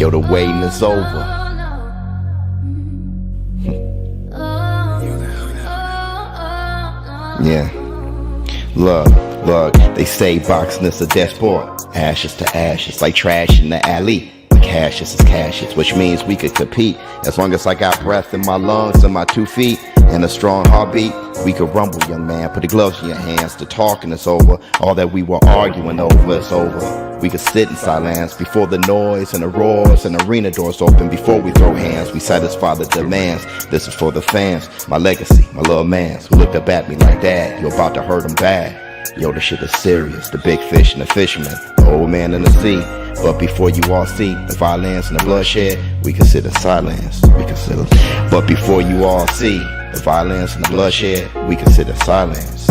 Yo, the waiting is over. Yeah. Look, they say boxing is a death sport. Ashes to ashes, like trash in the alley. Cashes is cashes, which means we could compete. As long as I got breath in my lungs and my 2 feet and a strong heartbeat, we could rumble, young man. Put the gloves in your hands. The talking is over. All that we were arguing over is over. We could sit in silence before the noise and the roars and arena doors open. Before we throw hands, we satisfy the demands. This is for the fans, my legacy, my little mans who looked up at me like, Dad, you're about to hurt them bad. Yo, this shit is serious. The big fish and the fisherman, the old man in the sea. But before you all see the violence and the bloodshed, we consider silence. But before you all see the violence and the bloodshed, we consider silence.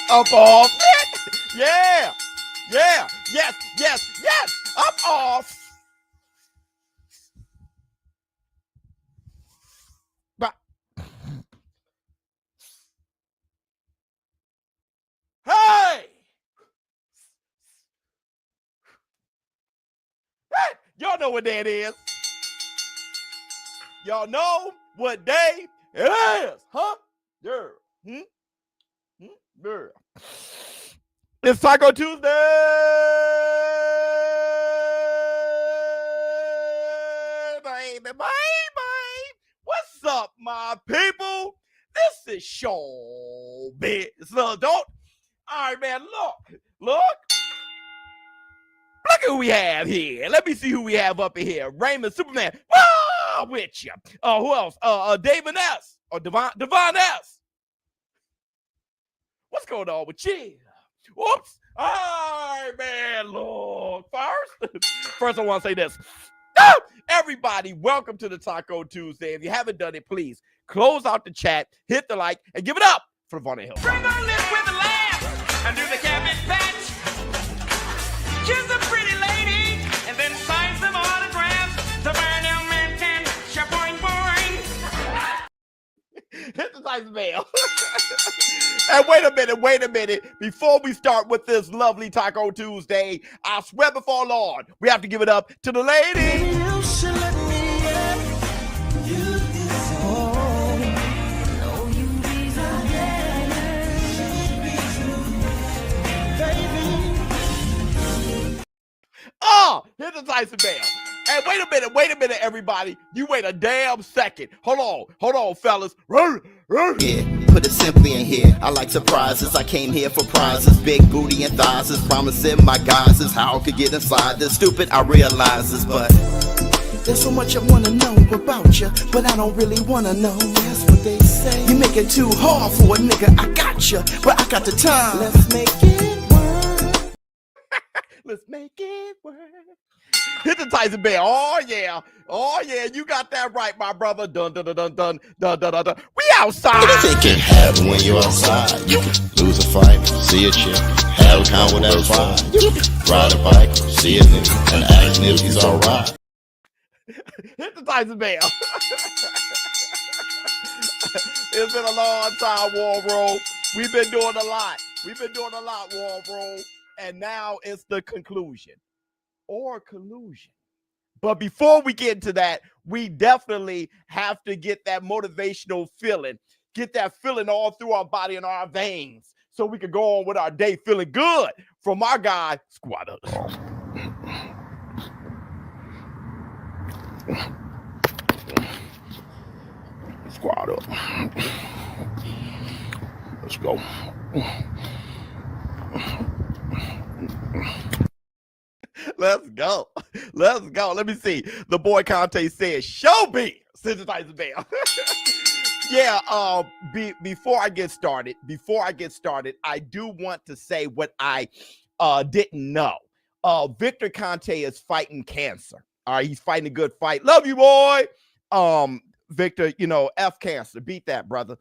Up off it. Yeah. Yes. Up off. But hey, y'all know what day it is. Y'all know what day it is, huh? Yeah. Yeah. It's Taco Tuesday, baby. What's up, my people? This is ShowBizz. So don't. All right, man. Look who we have here. Let me see who we have up in here. Raymond Superman. With you. Who else? David S. Or Devon S. What's going on with you? Whoops. All right, man. Look, first I want to say this. Everybody, welcome to the Taco Tuesday. If you haven't done it, please close out the chat, hit the like, and give it up for Vonnie Hill. Bring on this with the laugh and do the cabbage patch. Kiss a pretty lady and then sign some autographs. The Burnham Mansion, shaboing boing. Hit the nice bell. And wait a minute. Before we start with this lovely Taco Tuesday, I swear before Lord, we have to give it up to the lady. You should let me in. Hit the Tyson bell. And wait a minute, everybody. You wait a damn second. Hold on, fellas. Yeah, put it simply in here. I like surprises. I came here for prizes. Big booty and thighs is promising my guys is how I could get inside this. Stupid, I realize this, but there's so much I wanna know about you, but I don't really wanna know. That's what they say. You make it too hard for a nigga. I got you, but I got the time. Let's make it work. Let's make it work. Hit the Tyson bell. Oh yeah, you got that right, my brother. Dun. We outside. What do you think it happen when you outside? You can lose a fight, see a chick, have a con with that vibe. Ride a bike, see a nigga, and ask him if he's alright. Hit the Tyson bell. It's been a long time, Warbro. We've been doing a lot, Warbro. And now it's the conclusion. Or collusion. But before we get into that, we definitely have to get that motivational feeling, get that feeling all through our body and our veins so we can go on with our day feeling good from our guy, Squatter. Squad up. Let's go. Let's go. Let me see. The boy Conte says, ShowBizz. Sensitize the bell. Yeah, before I get started, I do want to say what I didn't know. Victor Conte is fighting cancer. All right, he's fighting a good fight. Love you, boy. Victor, you know, F cancer. Beat that, brother.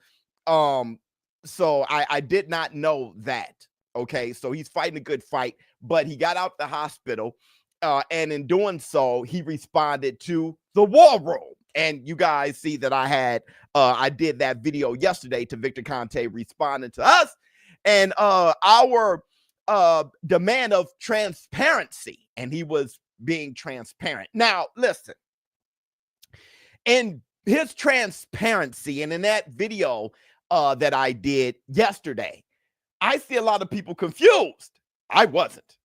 So I did not know that. Okay, so he's fighting a good fight, but he got out the hospital, and in doing so, he responded to the war room. And you guys see that I did that video yesterday to Victor Conte responding to us and our demand of transparency, and he was being transparent. Now, listen, in his transparency and in that video that I did yesterday, I see a lot of people confused. I wasn't.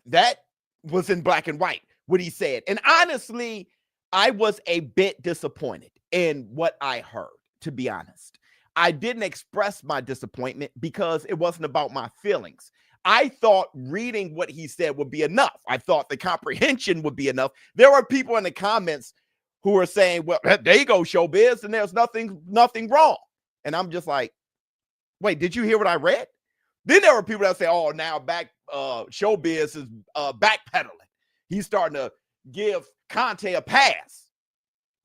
That was in black and white, what he said. And honestly, I was a bit disappointed in what I heard, to be honest. I didn't express my disappointment because it wasn't about my feelings. I thought reading what he said would be enough. I thought the comprehension would be enough. There were people in the comments who were saying, well, there you go, ShowBizz, and there's nothing wrong. And I'm just like, wait, did you hear what I read? Then there were people that say, oh, now ShowBizz is backpedaling. He's starting to give Conte a pass.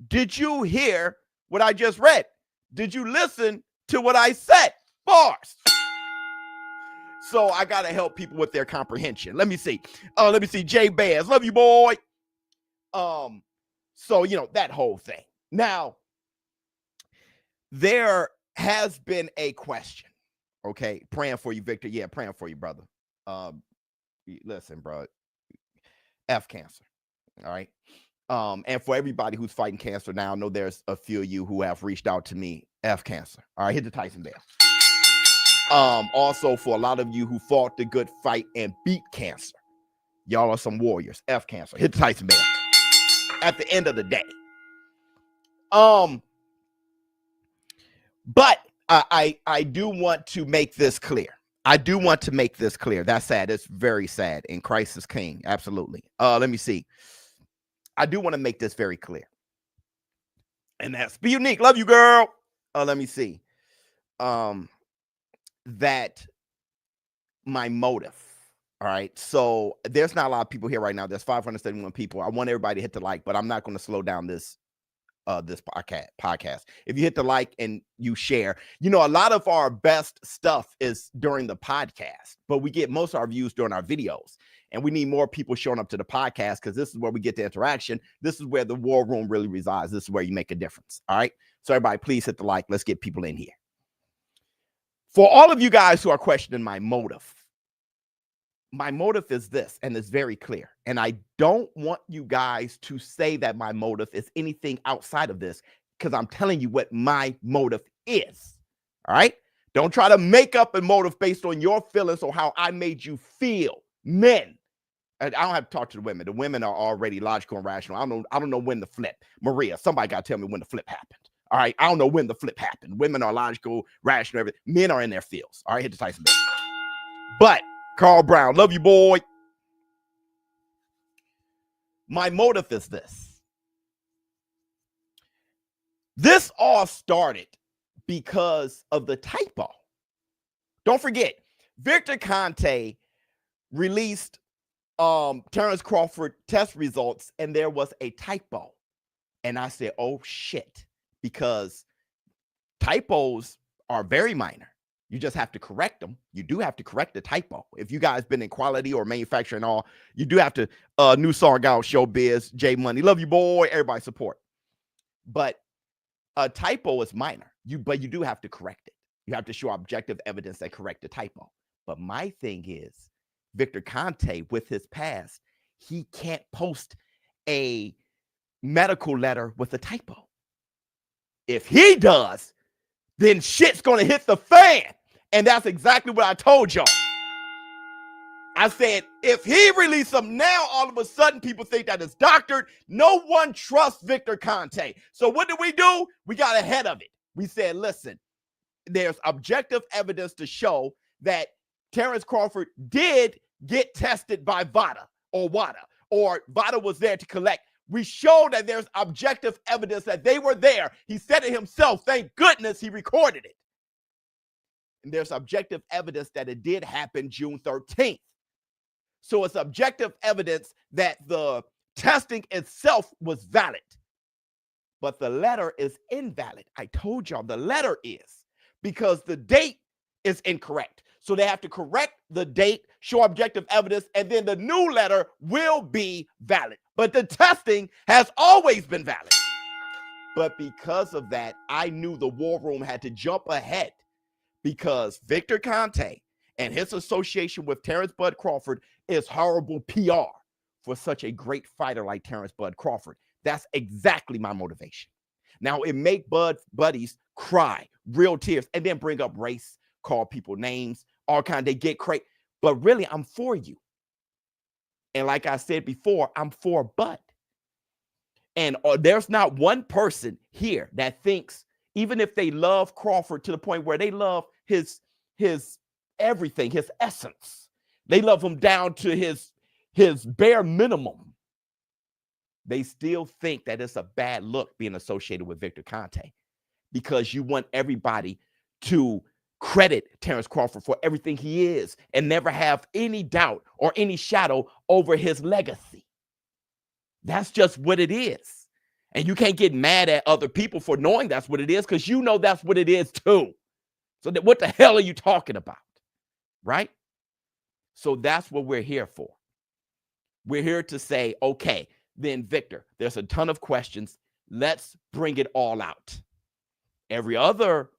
Did you hear what I just read? Did you listen to what I said? Bars. So I got to help people with their comprehension. Let me see. Jay Bears. Love you, boy. So, you know, that whole thing. Now, there has been a question. Okay. Praying for you, Victor. Yeah, praying for you, brother. Listen, bro. F cancer. All right. And for everybody who's fighting cancer now, I know there's a few of you who have reached out to me. F cancer. All right. Hit the Tyson bell. Also for a lot of you who fought the good fight and beat cancer, y'all are some warriors. F cancer. Hit the Tyson bell. At the end of the day. But I do want to make this clear. That's sad. It's very sad. And Christ is king. Absolutely. Let me see. I do want to make this very clear. And that's be unique. Love you, girl. Let me see. That my motive. All right. So there's not a lot of people here right now. There's 571 people. I want everybody to hit the like, but I'm not going to slow down this podcast. If you hit the like and you share, you know, a lot of our best stuff is during the podcast, but we get most of our views during our videos, and we need more people showing up to the podcast because this is where we get the interaction. This is where the war room really resides. This is where you make a difference. All right. So everybody, please hit the like. Let's get people in here. For all of you guys who are questioning my motive is this, and it's very clear. And I don't want you guys to say that my motive is anything outside of this, because I'm telling you what my motive is. All right? Don't try to make up a motive based on your feelings or how I made you feel. Men. I don't have to talk to the women. The women are already logical and rational. I don't know when the flip. Maria, somebody got to tell me when the flip happened. All right? I don't know when the flip happened. Women are logical, rational, everything. Men are in their fields. All right? Hit the Tyson bell. But Carl Brown, love you, boy. My motive is this. This all started because of the typo. Don't forget, Victor Conte released Terrence Crawford test results, and there was a typo. And I said, oh, shit, because typos are very minor. You just have to correct them. You do have to correct the typo. If you guys been in quality or manufacturing all, you do have to new song out, ShowBizz, J Money. Love you, boy. Everybody support. But a typo is minor. But you do have to correct it. You have to show objective evidence that correct the typo. But my thing is, Victor Conte, with his past, he can't post a medical letter with a typo. If he does, then shit's going to hit the fan. And that's exactly what I told y'all. I said, if he released them now, all of a sudden people think that it's doctored. No one trusts Victor Conte. So what did we do? We got ahead of it. We said, listen, there's objective evidence to show that Terrence Crawford did get tested by WADA, or WADA was there to collect. We showed that there's objective evidence that they were there. He said it himself. Thank goodness he recorded it. And there's objective evidence that it did happen June 13th. So it's objective evidence that the Testing itself was valid, but the letter is invalid. I told y'all the letter is, because the date is incorrect. So they have to correct the date, show objective evidence, and then the new letter will be valid. But the testing has always been valid. But because of that, I knew the war room had to jump ahead, because Victor Conte and his association with Terrence Bud Crawford is horrible PR for such a great fighter like Terrence Bud Crawford. That's exactly my motivation. Now, it make buddies cry, real tears, and then bring up race, call people names, all kind. They get crazy. But really, I'm for you. And like I said before, I'm for Bud. And there's not one person here that thinks, even if they love Crawford to the point where they love his everything, his essence, they love him down to his bare minimum, they still think that it's a bad look being associated with Victor Conte, because you want everybody to credit Terrence Crawford for everything he is and never have any doubt or any shadow over his legacy. That's just what it is. And you can't get mad at other people for knowing that's what it is, because you know that's what it is too. So what the hell are you talking about? Right? So that's what we're here for. We're here to say, okay, then Victor, there's a ton of questions. Let's bring it all out. Every other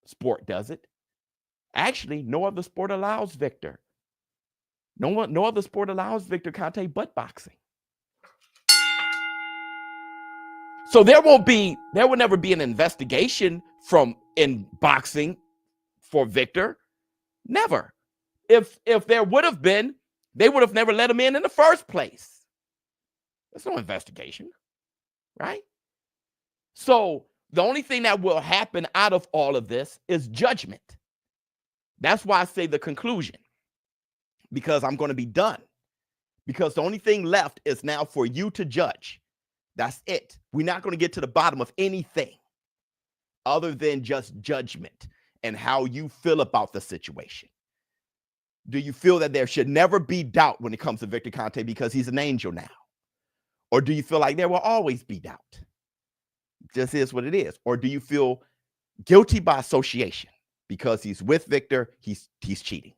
sport does it. Actually, no other sport allows Victor. No other sport allows Victor Conte but boxing. So there will never be an investigation in boxing for Victor. Never. If there would have been, they would have never let him in the first place. There's no investigation, right? So the only thing that will happen out of all of this is judgment. That's why I say the conclusion, because I'm going to be done. Because the only thing left is now for you to judge. That's it. We're not going to get to the bottom of anything other than just judgment and how you feel about the situation. Do you feel that there should never be doubt when it comes to Victor Conte because he's an angel now? Or do you feel like there will always be doubt? Just is what it is. Or do you feel guilty by association because he's with Victor, he's cheating?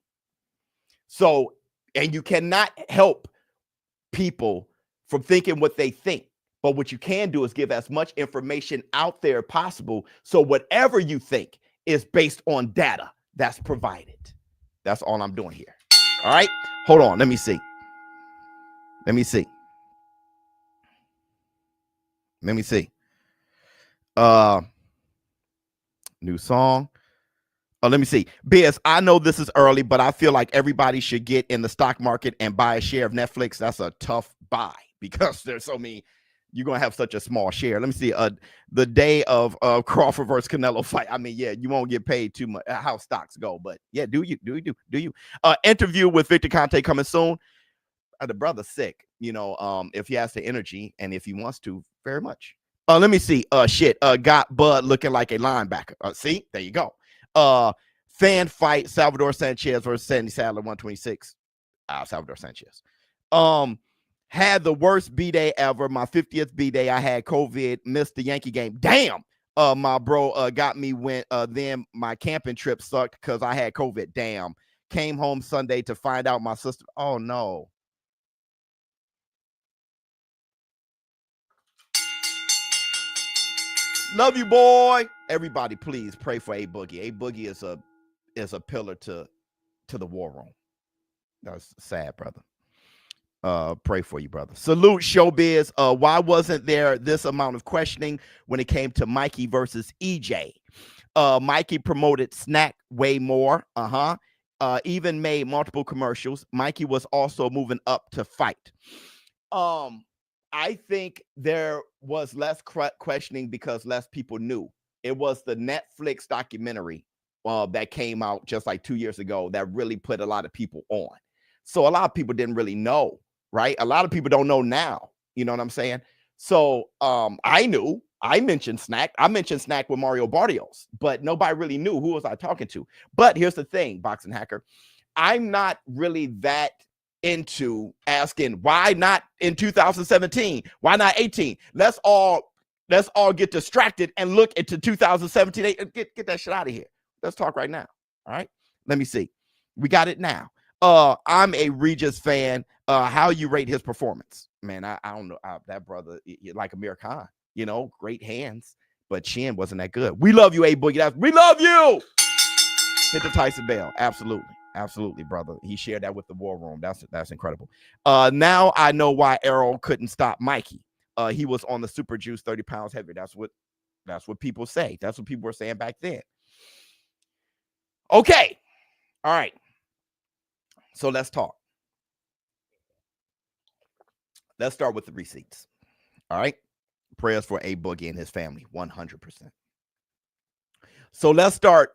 So, and you cannot help people from thinking what they think. But what you can do is give as much information out there as possible. So whatever you think is based on data that's provided. That's all I'm doing here. All right. Hold on. Let me see. New song. Let me see. Biz, I know this is early, but I feel like everybody should get in the stock market and buy a share of Netflix. That's a tough buy because there's so many. You're going to have such a small share. Let me see. The day of Crawford versus Canelo fight. I mean, yeah, you won't get paid too much how stocks go. But yeah, do you? Interview with Victor Conte coming soon. The brother's sick, if he has the energy and if he wants to, very much. Let me see. Got Bud looking like a linebacker. See, there you go. Fan fight, Salvador Sanchez versus Sandy Sadler, 126. Salvador Sanchez. Had the worst B-day ever. My 50th B-day, I had COVID, missed the Yankee game. Damn. My bro got me when then my camping trip sucked because I had COVID. Damn. Came home Sunday to find out my sister. Oh, no. Love you, boy. Everybody, please pray for Aboogie. Aboogie is a pillar to the war room. That's sad, brother. Pray for you, brother. Salute, ShowBizz. Why wasn't there this amount of questioning when it came to Mikey versus EJ? Mikey promoted Snack way more. Even made multiple commercials. Mikey was also moving up to fight. I think there was less questioning because less people knew. It was the Netflix documentary that came out just like 2 years ago that really put a lot of people on. So a lot of people didn't really know, right? A lot of people don't know now. You know what I'm saying? So I knew. I mentioned Snack. I mentioned Snack with Mario Barrios, but nobody really knew who was I talking to. But here's the thing, Boxing Hacker. I'm not really that into asking why not in 2017? Why not 18? Let's all get distracted and look into 2017. Get that shit out of here. Let's talk right now. All right. Let me see. We got it now. I'm a Regis fan. How you rate his performance? Man, I don't know. That brother, like Amir Khan, you know, great hands, but chin wasn't that good. We love you, Aboogie. We love you. Hit the Tyson Bell. Absolutely. Absolutely, brother. He shared that with the War Room. That's incredible. Now I know why Errol couldn't stop Mikey. He was on the super juice 30 pounds heavier. That's what people say. That's what people were saying back then. Okay. All right. So let's talk. Let's start with the receipts. All right. Prayers for Aboogie and his family. 100%. So let's start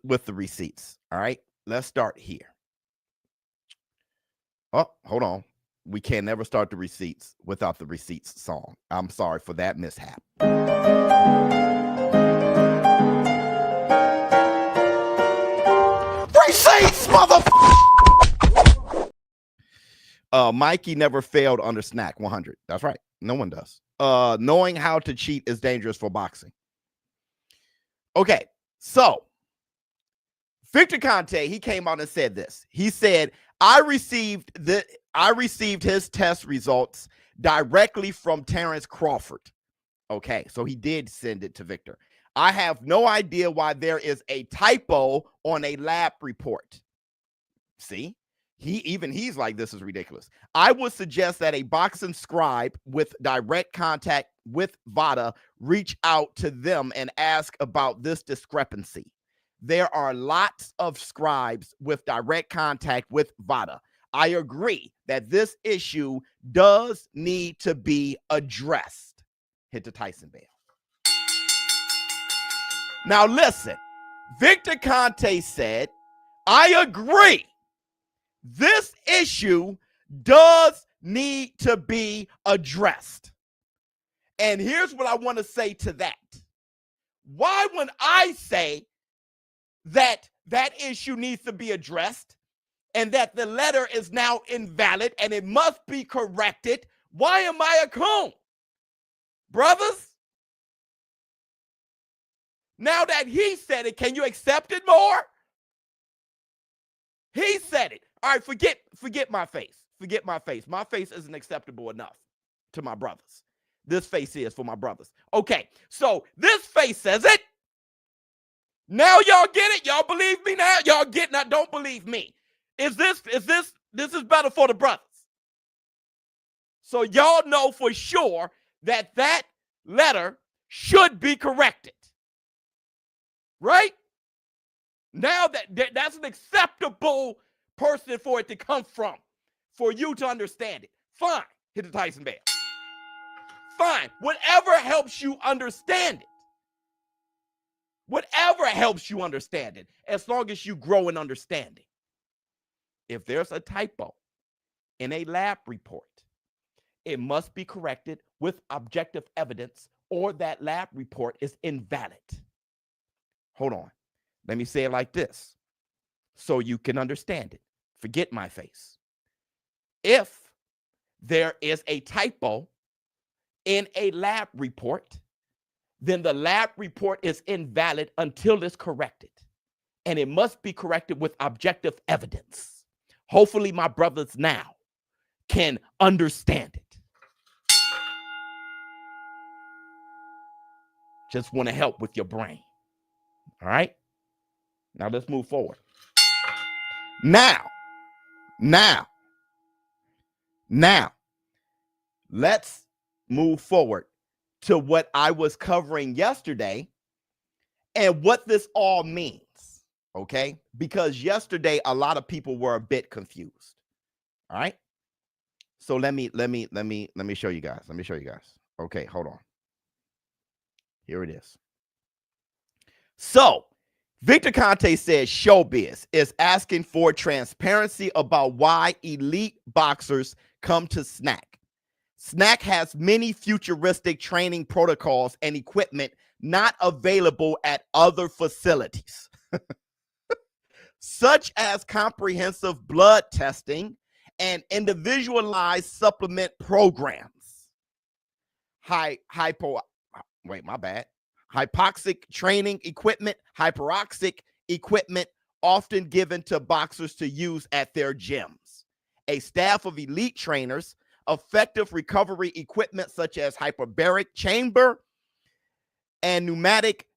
with the receipts. All right. Let's start here. Oh, hold on. We can never start the receipts without the receipts song. I'm sorry for that mishap. Receipts, motherfucker! Mikey never failed under snack 100. That's right. No one does. Knowing how to cheat is dangerous for boxing. Okay, so Victor Conte, he came out and said this. He said, I received his test results directly from Terrence Crawford. Okay, so he did send it to Victor. I have no idea why there is a typo on a lab report. See, he's like, this is ridiculous. I would suggest that a boxing scribe with direct contact with VADA reach out to them and ask about this discrepancy. There are lots of scribes with direct contact with VADA. I agree that this issue does need to be addressed. Hit the Tyson Bell. Now listen, Victor Conte said, I agree. This issue does need to be addressed. And here's what I want to say to that. Why, when I say that issue needs to be addressed and that the letter is now invalid and it must be corrected, why am I a coon? Brothers, now that he said it, can you accept it more? He said it. All right, forget my face. Forget my face. My face isn't acceptable enough to my brothers. This face is for my brothers. Okay, so this face says it. Now y'all get it? Y'all believe me now? Y'all get now? Don't believe me. This is better for the brothers. So y'all know for sure that letter should be corrected. Right? Now that's an acceptable person for it to come from, for you to understand it. Fine. Hit the Tyson Bell. Fine. Whatever helps you understand it. Whatever helps you understand it, as long as you grow in understanding. If there's a typo in a lab report, it must be corrected with objective evidence, or that lab report is invalid. Hold on. Let me say it like this so you can understand it. Forget my face. If there is a typo in a lab report, then the lab report is invalid until it's corrected. And it must be corrected with objective evidence. Hopefully my brothers now can understand it. Just want to help with your brain. All right? Now let's move forward. Now, let's move forward to what I was covering yesterday and what this all means, okay? Because yesterday a lot of people were a bit confused. All right? So let me show you guys. Let me show you guys. Okay, hold on. Here it is. So, Victor Conte says ShowBizz is asking for transparency about why elite boxers come to Snack. Snack has many futuristic training protocols and equipment not available at other facilities, such as comprehensive blood testing and individualized supplement programs. Hypoxic training equipment, hyperoxic equipment often given to boxers to use at their gyms. A staff of elite trainers, effective recovery equipment such as hyperbaric chamber and pneumatic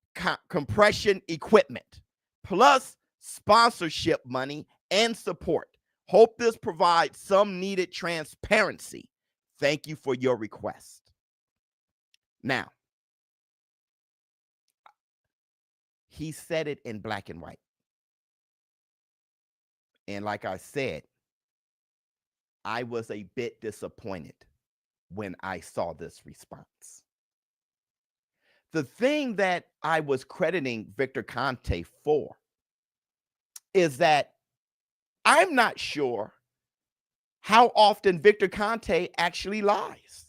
compression equipment, plus sponsorship money and support. Hope this provides some needed transparency. Thank you for your request. Now, he said it in black and white. And like I said, I was a bit disappointed when I saw this response. The thing that I was crediting Victor Conte for is that I'm not sure how often Victor Conte actually lies.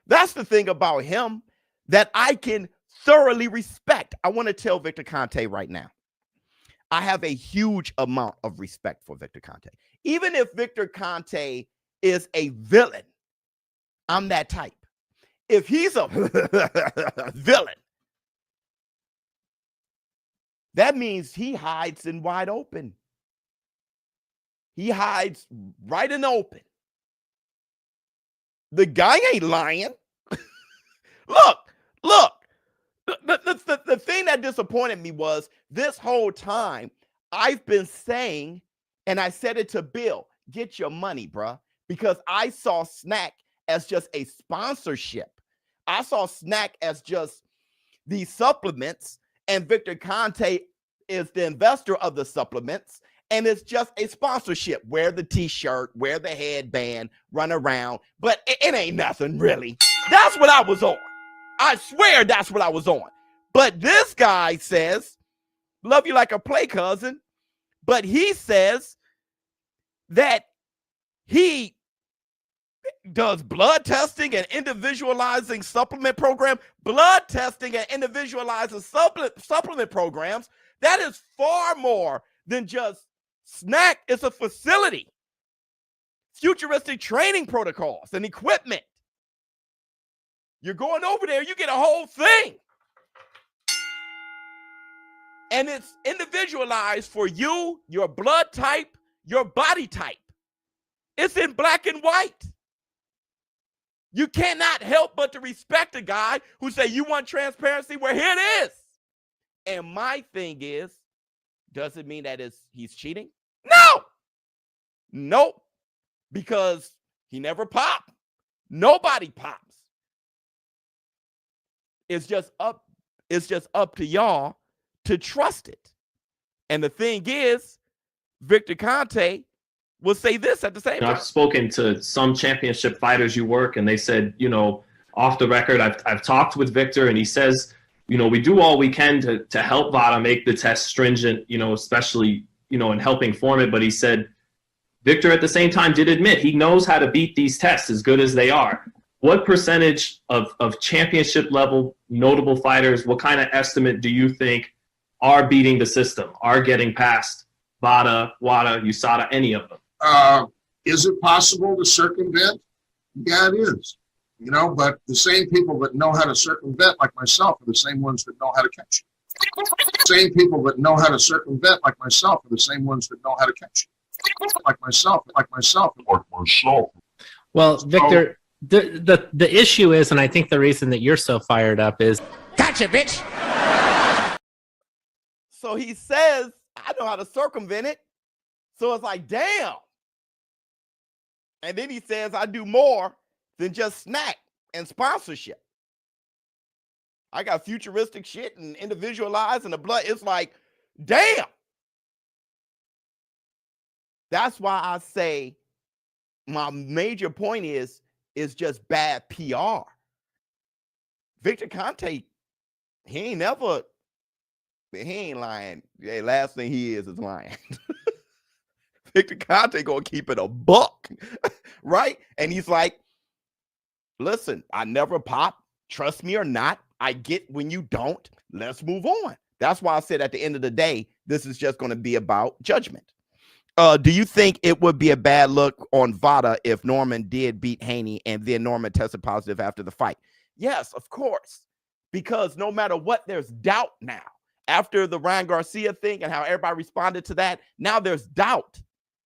That's the thing about him that I can thoroughly respect. I want to tell Victor Conte right now, I have a huge amount of respect for Victor Conte. Even if Victor Conte is a villain, I'm that type. If he's a villain, that means he hides in wide open. He hides right in the open. The guy ain't lying. Look. The thing that disappointed me was this whole time I've been saying, and I said it to Bill, get your money, bruh, because I saw Snack as just a sponsorship. I saw Snack as just these supplements, and Victor Conte is the investor of the supplements, and it's just a sponsorship. Wear the t-shirt, wear the headband, run around, but it ain't nothing really. That's what I was on. I swear that's what I was on. But this guy says, love you like a play cousin, but he says that he does blood testing and individualizing supplement program, blood testing and individualizing supplement programs. That is far more than just Snack. It's a facility, futuristic training protocols and equipment. You're going over there, you get a whole thing. And it's individualized for you, your blood type, your body type. It's in black and white. You cannot help but to respect a guy who say, you want transparency? Well, here it is. And my thing is, does it mean that he's cheating? No. Nope. Because he never popped. Nobody pops. It's just up to y'all to trust it. And the thing is, Victor Conte will say this at the same time. I've spoken to some championship fighters you work, and they said, off the record, I've talked with Victor, and he says, we do all we can to help VADA make the test stringent, especially, in helping form it. But he said, Victor at the same time did admit he knows how to beat these tests as good as they are. What percentage of championship level notable fighters, what kind of estimate do you think are beating the system, are getting past VADA, WADA, USADA, any of them? Is it possible to circumvent? Yeah, it is. But the same people that know how to circumvent, like myself, are the same ones that know how to catch you. Same people that know how to circumvent, like myself, are the same ones that know how to catch you. Like myself. Well, Victor, the issue is, and I think the reason that you're so fired up is, Gotcha, bitch. So he says, I know how to circumvent it. So it's like, damn. And then he says, I do more than just snack and sponsorship. I got futuristic shit and individualized and the blood. It's like, damn. That's why I say my major point is just bad PR. Victor Conte, he ain't lying. The last thing he is lying. Victor Conte gonna keep it a buck, right? And he's like, listen, I never pop. Trust me or not, I get when you don't. Let's move on. That's why I said at the end of the day, this is just going to be about judgment. Do you think it would be a bad look on Vada if Norman did beat Haney and then Norman tested positive after the fight? Yes, of course. Because no matter what, there's doubt now. After the Ryan Garcia thing and how everybody responded to that, now there's doubt,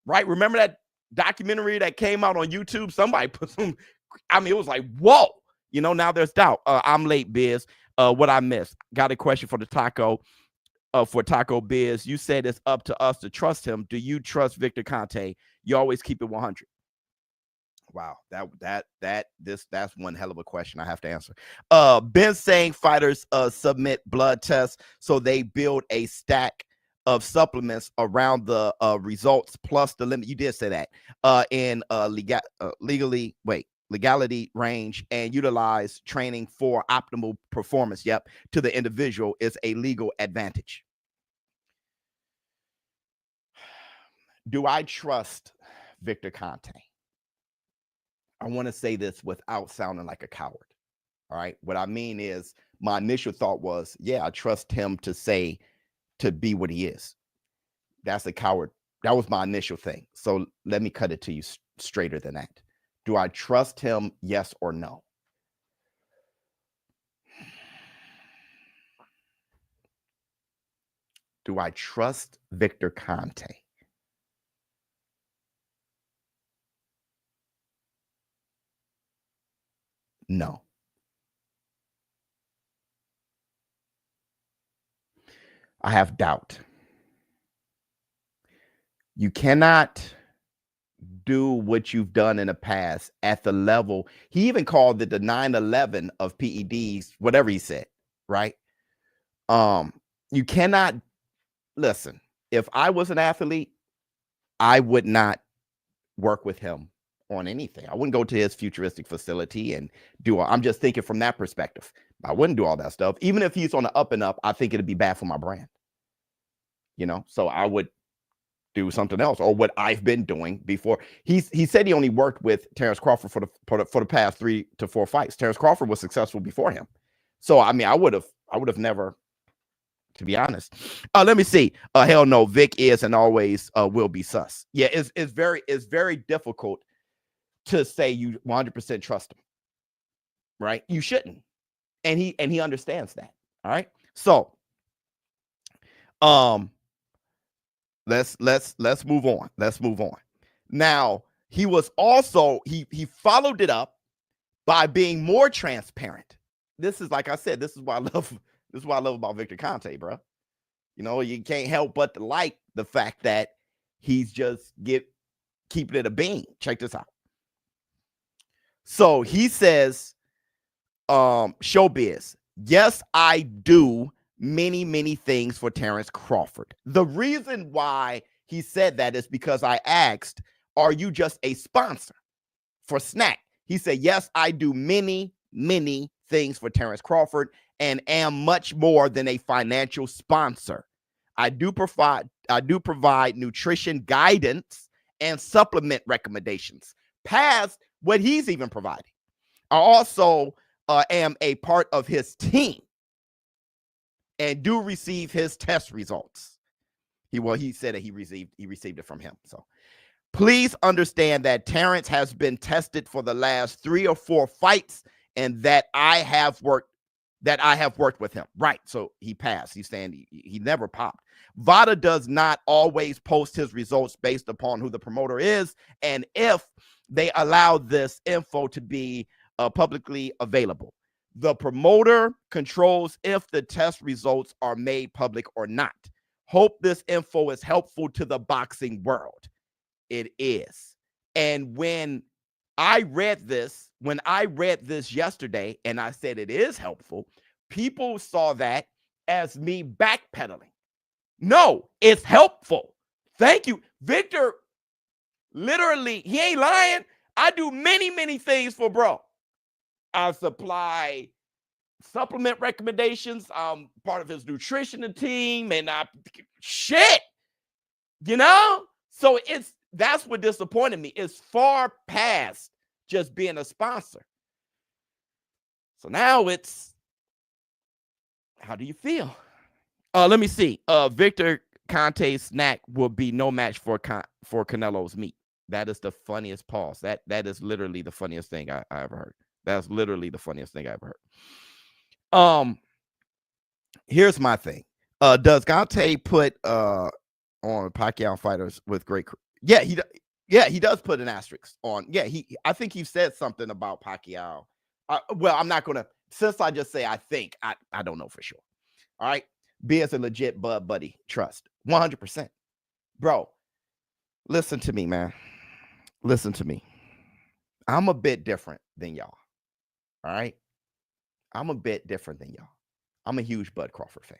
right? Remember that documentary that came out on YouTube? Somebody put some, I mean, it was like, whoa, you know, now there's doubt. I'm late, Biz. What I missed? Got a question for the Taco, for Taco Biz. You said it's up to us to trust him. Do you trust Victor Conte? You always keep it 100. Wow, that's one hell of a question I have to answer. Ben saying fighters submit blood tests so they build a stack of supplements around the results plus the limit. You did say that in legality range and utilize training for optimal performance. Yep, to the individual is a legal advantage. Do I trust Victor Conte? I want to say this without sounding like a coward. All right. What I mean is my initial thought was, yeah, I trust him to be what he is. That's a coward. That was my initial thing. So let me cut it to you straighter than that. Do I trust him? Yes or no? Do I trust Victor Conte? No. I have doubt. You cannot do what you've done in the past at the level. He even called it the 9/11 of PEDs, whatever he said, right? You cannot, listen, if I was an athlete, I would not work with him on anything. I wouldn't go to his futuristic facility and I'm just thinking from that perspective. I wouldn't do all that stuff. Even if he's on the up and up, I think it'd be bad for my brand. You know, so I would do something else or what I've been doing before. He said he only worked with Terrence Crawford for the past 3 to 4 fights. Terrence Crawford was successful before him. So I mean, I would have never, to be honest. Let me see. Hell no, Vic is and always will be sus. Yeah, it's very difficult to say you 100% trust him, right? You shouldn't, and he understands that. All right, so let's move on. Let's move on. Now he was also he followed it up by being more transparent. This is, like I said, this is what I love about Victor Conte, bro. You know, you can't help but to like the fact that he's just keeping it a bean. Check this out. So he says, ShowBizz, yes, I do many things for Terrence Crawford. The reason why he said that is because I asked, are you just a sponsor for Snack? He said, yes, I do many things for Terrence Crawford and am much more than a financial sponsor. I do provide nutrition guidance and supplement recommendations past what he's even providing. I also am a part of his team and do receive his test results. He said that he received it from him. So please understand that Terrence has been tested for the last 3 or 4 fights and that I have worked with him. Right. So he passed. He's saying he never popped. Vada does not always post his results based upon who the promoter is and if they allow this info to be publicly available. The promoter controls if the test results are made public or not. Hope this info is helpful to the boxing world. It is. And when I read this yesterday and I said it is helpful, people saw that as me backpedaling. No, it's helpful. Thank you. Victor, literally, he ain't lying. I do many things for bro. I supply supplement recommendations. I'm part of his nutrition team and shit, you know? So that's what disappointed me. It's far past just being a sponsor. So now it's, how do you feel? Let me see. Victor Conte's snack will be no match for Canelo's meat. That is the funniest pause. That is literally the funniest thing I ever heard. That's literally the funniest thing I ever heard. Here's my thing. Does Conte put on Pacquiao fighters with great? Yeah, he does put an asterisk on. Yeah, I think he said something about Pacquiao. Well, I'm not gonna, since I just say I think, I don't know for sure. All right, B is a legit bud buddy. Trust 100%, bro. Listen to me, man. Listen to me. I'm a bit different than y'all. All right, I'm a bit different than y'all. I'm a huge Bud Crawford fan.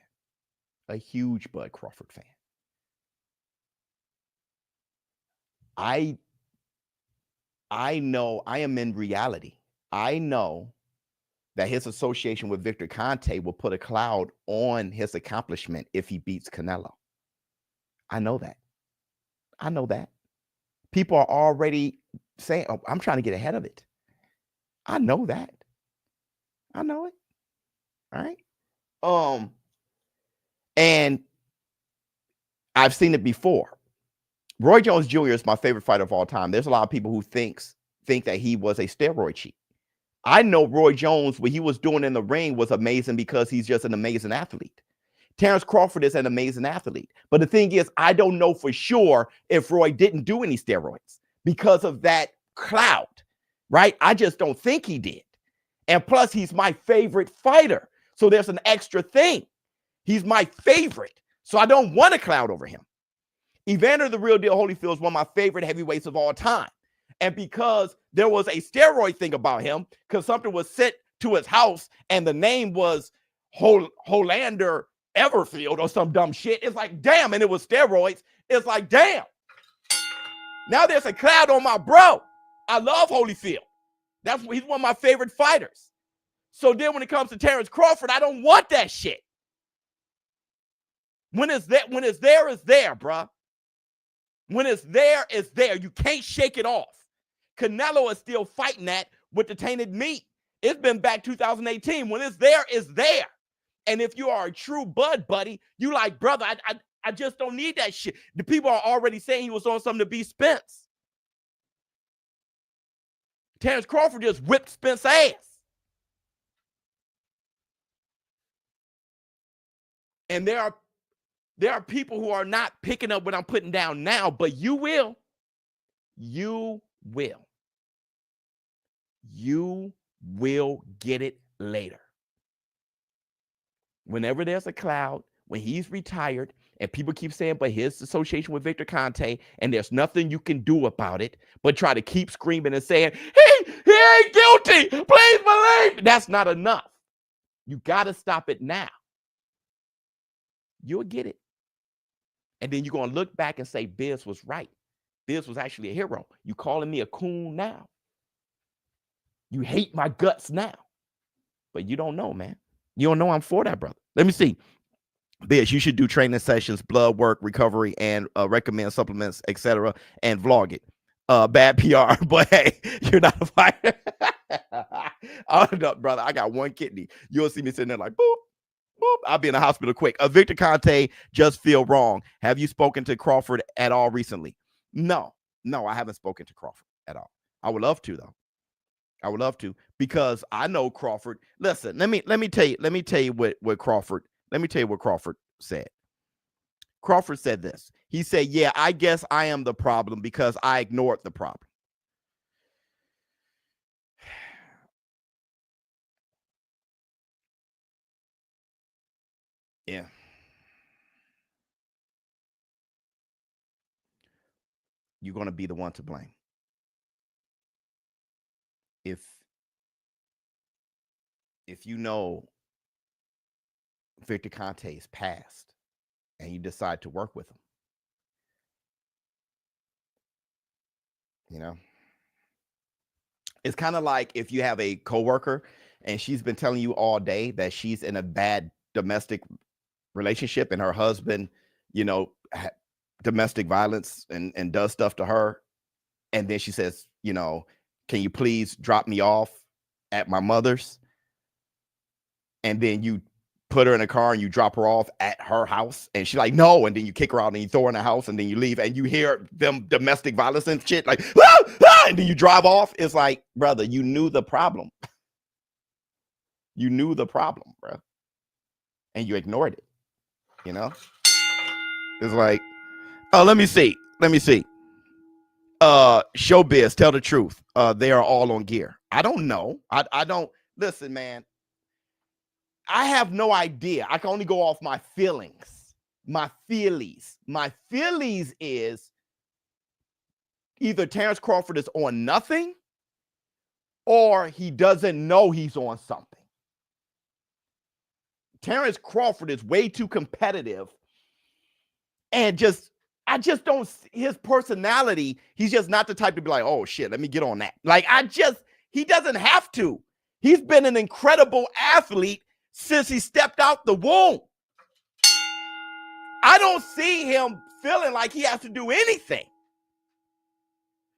A huge Bud Crawford fan. I know I am in reality. I know that his association with Victor Conte will put a cloud on his accomplishment if he beats Canelo. I know that. I know that. People are already saying, oh, I'm trying to get ahead of it. I know that. I know it. All right. And I've seen it before. Roy Jones Jr. is my favorite fighter of all time. There's a lot of people who think that he was a steroid cheat. I know Roy Jones, what he was doing in the ring was amazing because he's just an amazing athlete. Terrence Crawford is an amazing athlete. But the thing is, I don't know for sure if Roy didn't do any steroids because of that cloud, right? I just don't think he did. And plus, he's my favorite fighter. So there's an extra thing. He's my favorite. So I don't want a cloud over him. Evander the Real Deal Holyfield is one of my favorite heavyweights of all time. And because there was a steroid thing about him, because something was sent to his house and the name was Holander Everfield or some dumb shit, it's like, damn, and it was steroids. It's like, damn. Now there's a cloud on my bro. I love Holyfield. He's one of my favorite fighters. So then when it comes to Terrence Crawford, I don't want that shit. When it's there, it's there, bruh. When it's there, it's there. You can't shake it off. Canelo is still fighting that with the tainted meat. It's been back 2018. When it's there, it's there. And if you are a true Bud buddy, you like, brother, I just don't need that shit. The people are already saying he was on something to beat Spence. Terrence Crawford just whipped Spence's ass. And there are people who are not picking up what I'm putting down now, but you will. You will. You will get it later. Whenever there's a cloud, when he's retired, and people keep saying, but his association with Victor Conte, and there's nothing you can do about it, but try to keep screaming and saying, he ain't guilty, please believe. That's not enough. You got to stop it now. You'll get it. And then you're going to look back and say, Biz was right. Biz was actually a hero. You calling me a coon now. You hate my guts now. But you don't know, man. You don't know I'm for that, brother. Let me see. Biz, you should do training sessions, blood work, recovery, and recommend supplements, etc., and vlog it. Bad PR, but hey, you're not a fighter. Oh, no, brother, I got one kidney. You'll see me sitting there like, boop. Boop, I'll be in the hospital quick. Victor Conte just feel wrong. Have you spoken to Crawford at all recently? No, I haven't spoken to Crawford at all. I would love to, though. I would love to, because I know Crawford. Listen, let me tell you what Crawford. Let me tell you what Crawford said. Crawford said this. He said, "Yeah, I guess I am the problem because I ignored the problem." Yeah. You're going to be the one to blame. If you know Victor Conte is passed and you decide to work with him, you know, it's kind of like if you have a coworker and she's been telling you all day that she's in a bad domestic relationship and her husband, you know, domestic violence and does stuff to her. And then she says, you know, can you please drop me off at my mother's? And then you put her in a car and you drop her off at her house and she's like, no, and then you kick her out and you throw her in the house and then you leave and you hear them domestic violence and shit like, ah, ah, and then you drive off. It's like, brother, you knew the problem. You knew the problem, bro, and you ignored it. You know, it's like, oh, let me see. ShowBizz, tell the truth. They are all on gear. I don't know. I don't listen, man. I have no idea. I can only go off my feelings. My feelies is either Terrence Crawford is on nothing or he doesn't know he's on something. Terrence Crawford is way too competitive and I just don't, his personality, he's just not the type to be like, oh shit, let me get on that. Like, he doesn't have to. He's been an incredible athlete since he stepped out the womb. I don't see him feeling like he has to do anything.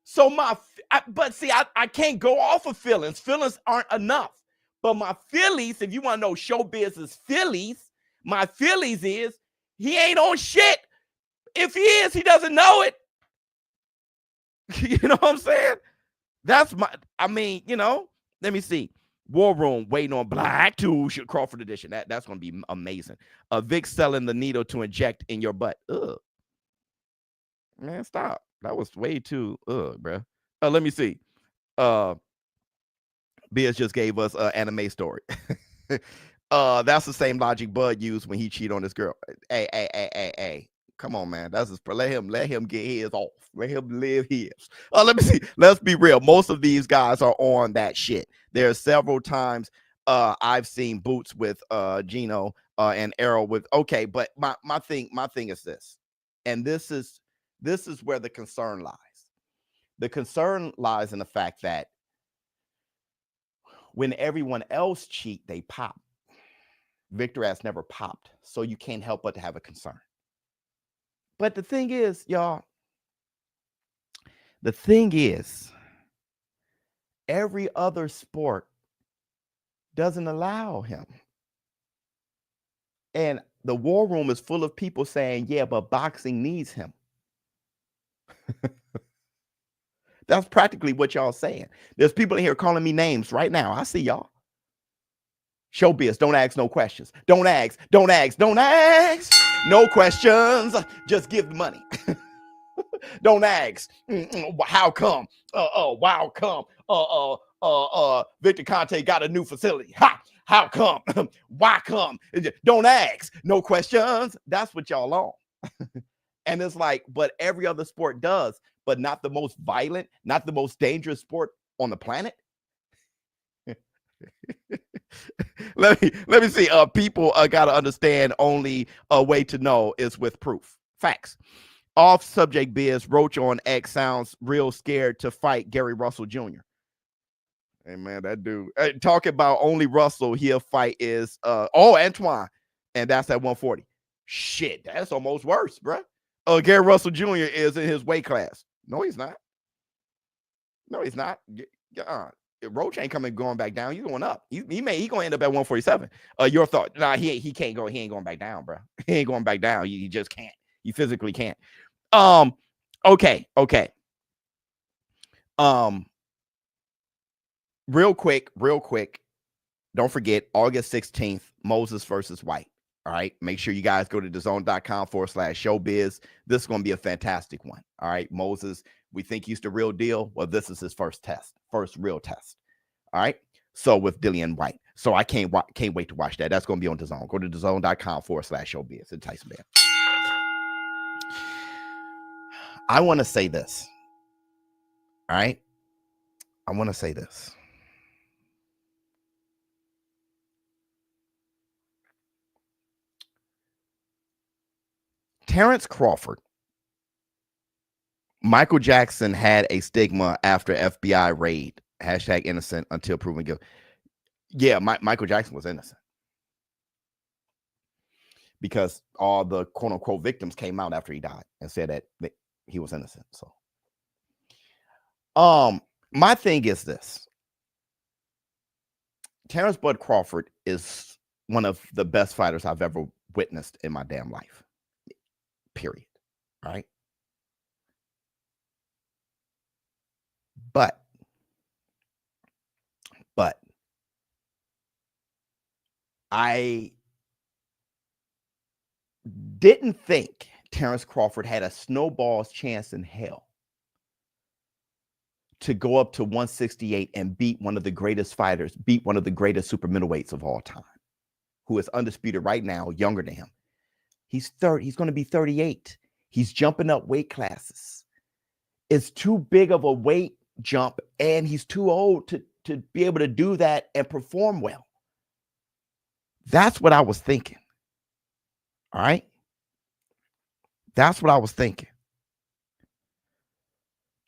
So I can't go off of feelings. Feelings aren't enough. But my feelings, if you want to know ShowBizz's feelings, my feelings is he ain't on shit. If he is, he doesn't know it. You know what I'm saying? That's let me see. War Room waiting on Black to Crawford edition. That's going to be amazing. Vic selling the needle to inject in your butt. Ugh. Man, stop. That was way too, bro. Let me see. Biz just gave us an anime story. That's the same logic Bud used when he cheated on his girl. Hey. Come on, man. That's just let him get his off. Let him live his. Let me see. Let's be real. Most of these guys are on that shit. There are several times I've seen Boots with Gino and Arrow with but my thing is this, and this is where the concern lies. The concern lies in the fact that when everyone else cheat, they pop. Victor has never popped, so you can't help but to have a concern. But the thing is, y'all, every other sport doesn't allow him. And the War Room is full of people saying, yeah, but boxing needs him. That's practically what y'all saying. There's people in here calling me names right now. I see y'all. ShowBizz, don't ask no questions. Don't ask. No questions. Just give the money. Don't ask. How come? Wow, come? Victor Conte got a new facility. How come? Why come? Don't ask. No questions. That's what y'all on. And it's like, but every other sport does, but not the most violent, not the most dangerous sport on the planet. Let me see. People gotta understand only a way to know is with proof. Facts. Off subject biz, Roach on X sounds real scared to fight Gary Russell Jr. Hey man, that dude talk about only Russell he'll fight is Antoine, and that's at 140. Shit, that's almost worse, bro. Gary Russell Jr. is in his weight class. No, he's not. Roach ain't going back down. He's going up. He gonna end up at 147. Your thought? Nah, he can't go. He ain't going back down, bro. He ain't going back down. He just can't. He physically can't. Okay. Real quick. Don't forget August 16th, Moses versus White. All right. Make sure you guys go to ddon'teven.com/ShowBizz. This is going to be a fantastic one. All right. Moses, we think he's the real deal. Well, this is his first real test. All right. So with Dillian White. So I can't wait to watch that. That's going to be on DAZN. Go to ddon'teven.com/ShowBizz. It's Tyson Bear. I want to say this. All right. I want to say this. Terrence Crawford, Michael Jackson had a stigma after FBI raid, #innocent until proven guilty. Yeah, Michael Jackson was innocent because all the quote unquote victims came out after he died and said that he was innocent. So, my thing is this: Terrence Bud Crawford is one of the best fighters I've ever witnessed in my damn life. Period. Right? But I didn't think Terrence Crawford had a snowball's chance in hell to go up to 168 and beat one of the greatest fighters, beat one of the greatest super middleweights of all time, who is undisputed right now, younger than him. He's 30. He's going to be 38. He's jumping up weight classes. It's too big of a weight jump, and he's too old to be able to do that and perform well. That's what I was thinking. All right? That's what I was thinking.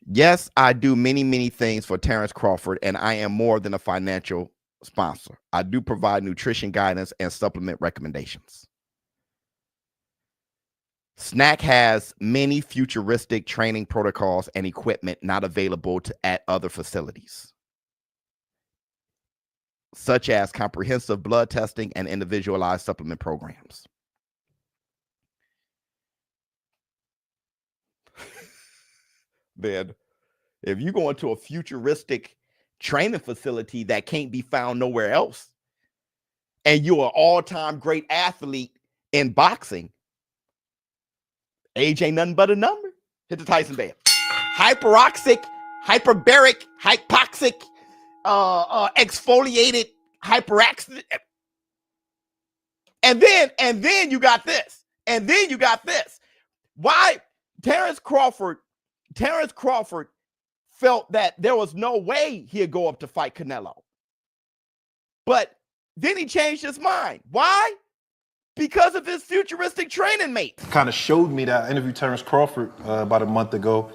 Yes, I do many, many things for Terrence Crawford, and I am more than a financial sponsor. I do provide nutrition guidance and supplement recommendations. Snack has many futuristic training protocols and equipment not available at other facilities, such as comprehensive blood testing and individualized supplement programs. Then, if you go into a futuristic training facility that can't be found nowhere else, and you're an all-time great athlete in boxing, age ain't nothing but a number. Hit the Tyson band. Hyperoxic, hyperbaric, hypoxic, exfoliated, hyperaxic. And then you got this. And then you got this. Why Terrence Crawford felt that there was no way he'd go up to fight Canelo. But then he changed his mind. Why? Because of his futuristic training mate. Kind of showed me that. I interviewed Terrence Crawford about a month ago.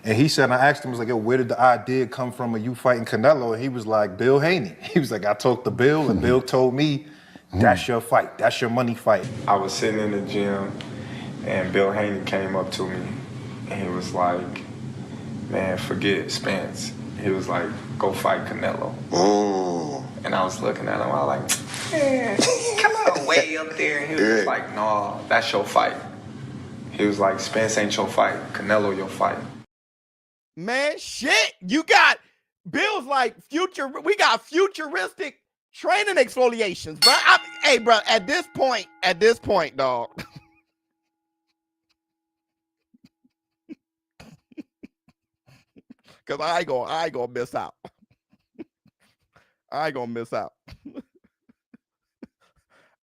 And he said, and I asked him, I was like, yo, where did the idea come from of you fighting Canelo? And he was like, Bill Haney. He was like, I talked to Bill, and Bill told me, that's your fight. That's your money fight. I was sitting in the gym, and Bill Haney came up to me, and he was like, man, forget Spence. He was like, go fight Canelo. Oh. And I was looking at him, I was like, man, come on, way up there. And he was just like, no, that's your fight. He was like, Spence ain't your fight. Canelo your fight. Man, shit, you got Bill's like we got futuristic training exfoliations, bro. Hey, bro, at this point, dog. Cause I ain't gonna miss out. I ain't gonna miss out.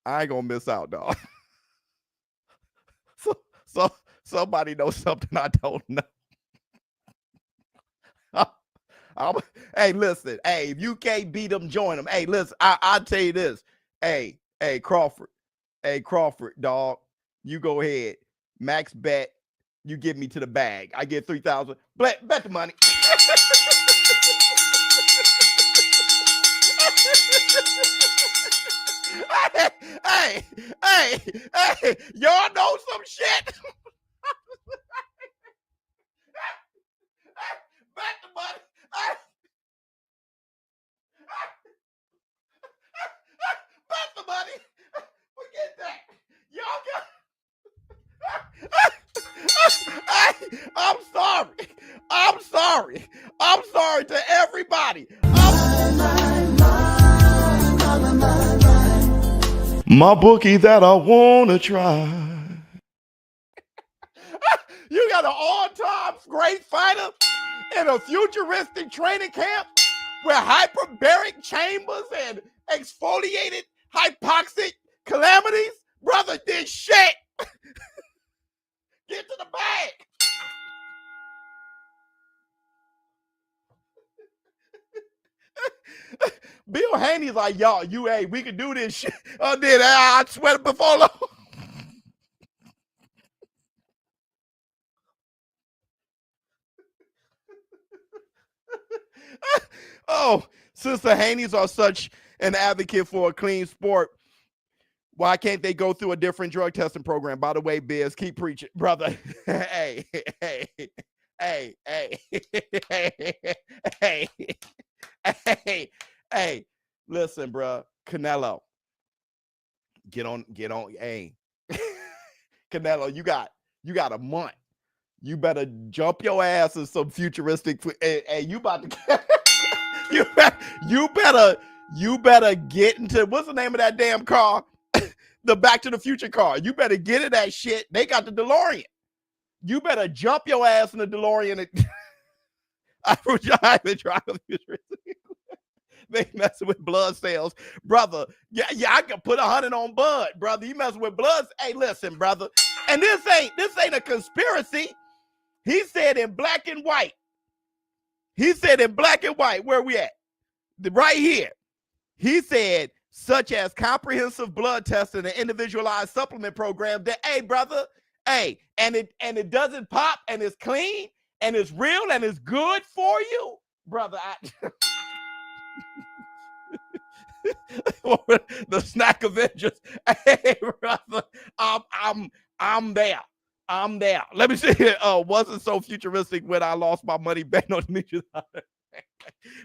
I ain't gonna miss out, dog. So somebody knows something I don't know. Hey, listen. Hey, if you can't beat them, join them. Hey, listen. I'll tell you this. Hey, Crawford. Hey, Crawford, dog. You go ahead. Max bet. You give me to the bag. I get 3,000. Bet the money. Hey, y'all know some shit. Bet the money. Bet the money. Forget that. Y'all got. I'm sorry. I'm sorry to everybody. My bookie that I wanna try. You got an all-time great fighter in a futuristic training camp with hyperbaric chambers and exfoliated hypoxic calamities? Brother, this shit. Get to the bag. Bill Haney's like, y'all, we can do this shit. I sweat before long. Oh, since the Haneys are such an advocate for a clean sport, why can't they go through a different drug testing program? By the way, Biz, keep preaching, brother. Hey. Listen, bro, Canelo. Get on. Hey, Canelo, you got a month. You better jump your ass in some futuristic. Hey, you about to. You better get into, what's the name of that damn car? The Back to the Future car. You better get in that shit. They got the DeLorean. You better jump your ass in the DeLorean. They messing with blood cells, brother. Yeah, I can put 100 on Bud, brother. You messing with blood? Hey, listen, brother. And this ain't a conspiracy. He said in black and white. Where we at? Right here. He said, such as comprehensive blood testing and individualized supplement program that, hey, brother, hey, and it doesn't pop and it's clean and it's real and it's good for you, brother. The snack Avengers. Hey, brother, I'm there. Let me see it. Wasn't so futuristic when I lost my money betting on Demetrius.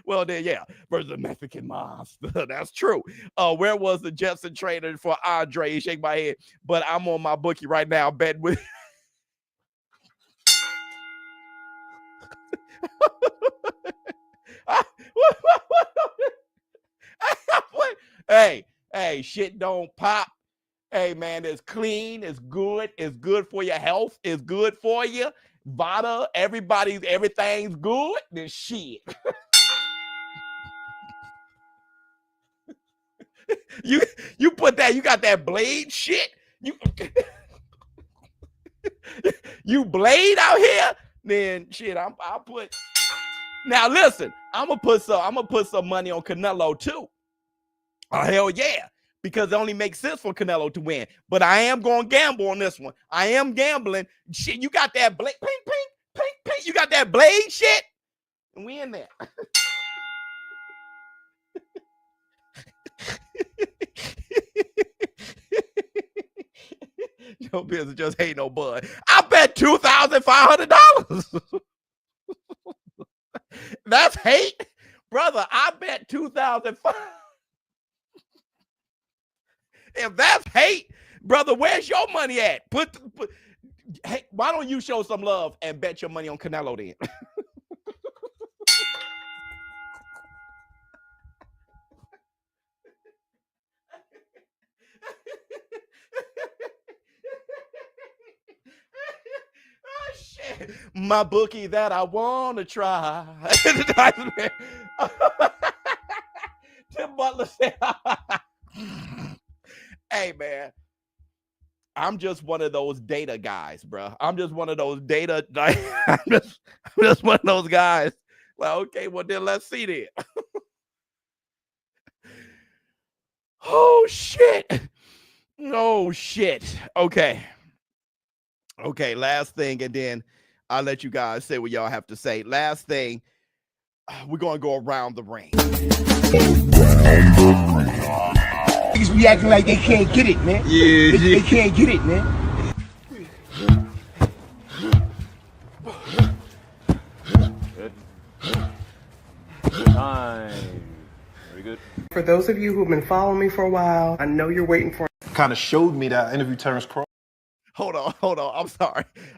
Well, then, yeah, versus the Mexican monster. That's true. Where was the Jetson trainer for Andre? Shake my head. But I'm on my bookie right now, betting with. Hey, shit don't pop. Hey, man, it's clean. It's good. It's good for your health. It's good for you. Vada, everything's good. Then shit. You put that, you got that blade shit. You blade out here, then shit, I'll put. Now listen, I'm gonna put some money on Canelo too. Oh, hell yeah. Because it only makes sense for Canelo to win. But I am going to gamble on this one. I am gambling. Shit, you got that blade, pink. You got that blade shit? And we in there. Your business just ain't no bud. I bet $2,500. That's hate. Brother, I bet $2,500. If that's hate, brother, where's your money at? Hey, why don't you show some love and bet your money on Canelo then? Oh, shit. My bookie that I want to try. Tim Butler said, hey, man, I'm just one of those data guys, bro. I'm just one of those data. I'm just one of those guys. Well, okay, well, then let's see then. Oh, shit. Oh, shit. Okay, last thing, and then I'll let you guys say what y'all have to say. Last thing, we're going to go around the ring. Niggas be acting like they can't get it, man. Yeah, they can't get it, man. Good. Time. Very good. For those of you who've been following me for a while, I know you're waiting for. Kind of showed me that I interviewed Terrence Crawford. Hold on.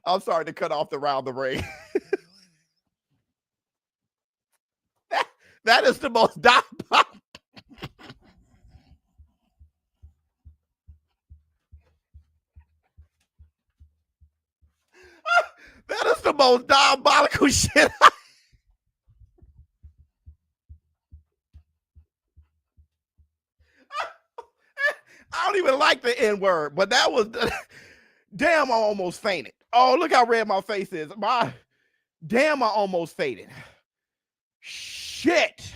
I'm sorry to cut off the round the ring. that is the most diabolical. That is the most diabolical shit. I don't even like the N-word, but that was damn, I almost fainted. Oh, look how red my face is. Damn, I almost fainted. Shit.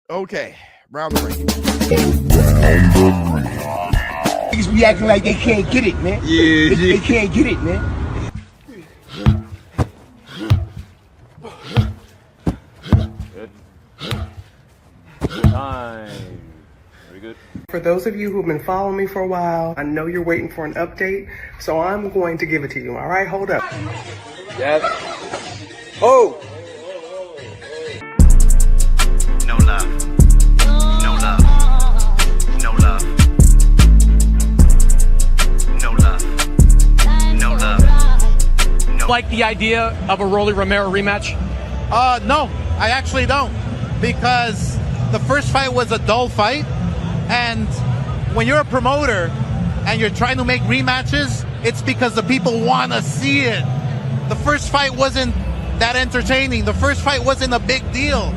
Okay, round the ring. Niggas be acting like they can't get it, man. Yeah, they can't get it, man. Good. Time. Very good. For those of you who've been following me for a while, I know you're waiting for an update, so I'm going to give it to you. All right, hold up. Yes. Oh. No love. No love. No love. like the idea of a Rolly Romero rematch? No, I actually don't, because the first fight was a dull fight, and when you're a promoter and you're trying to make rematches, it's because the people want to see it. The first fight wasn't that entertaining. The first fight wasn't a big deal.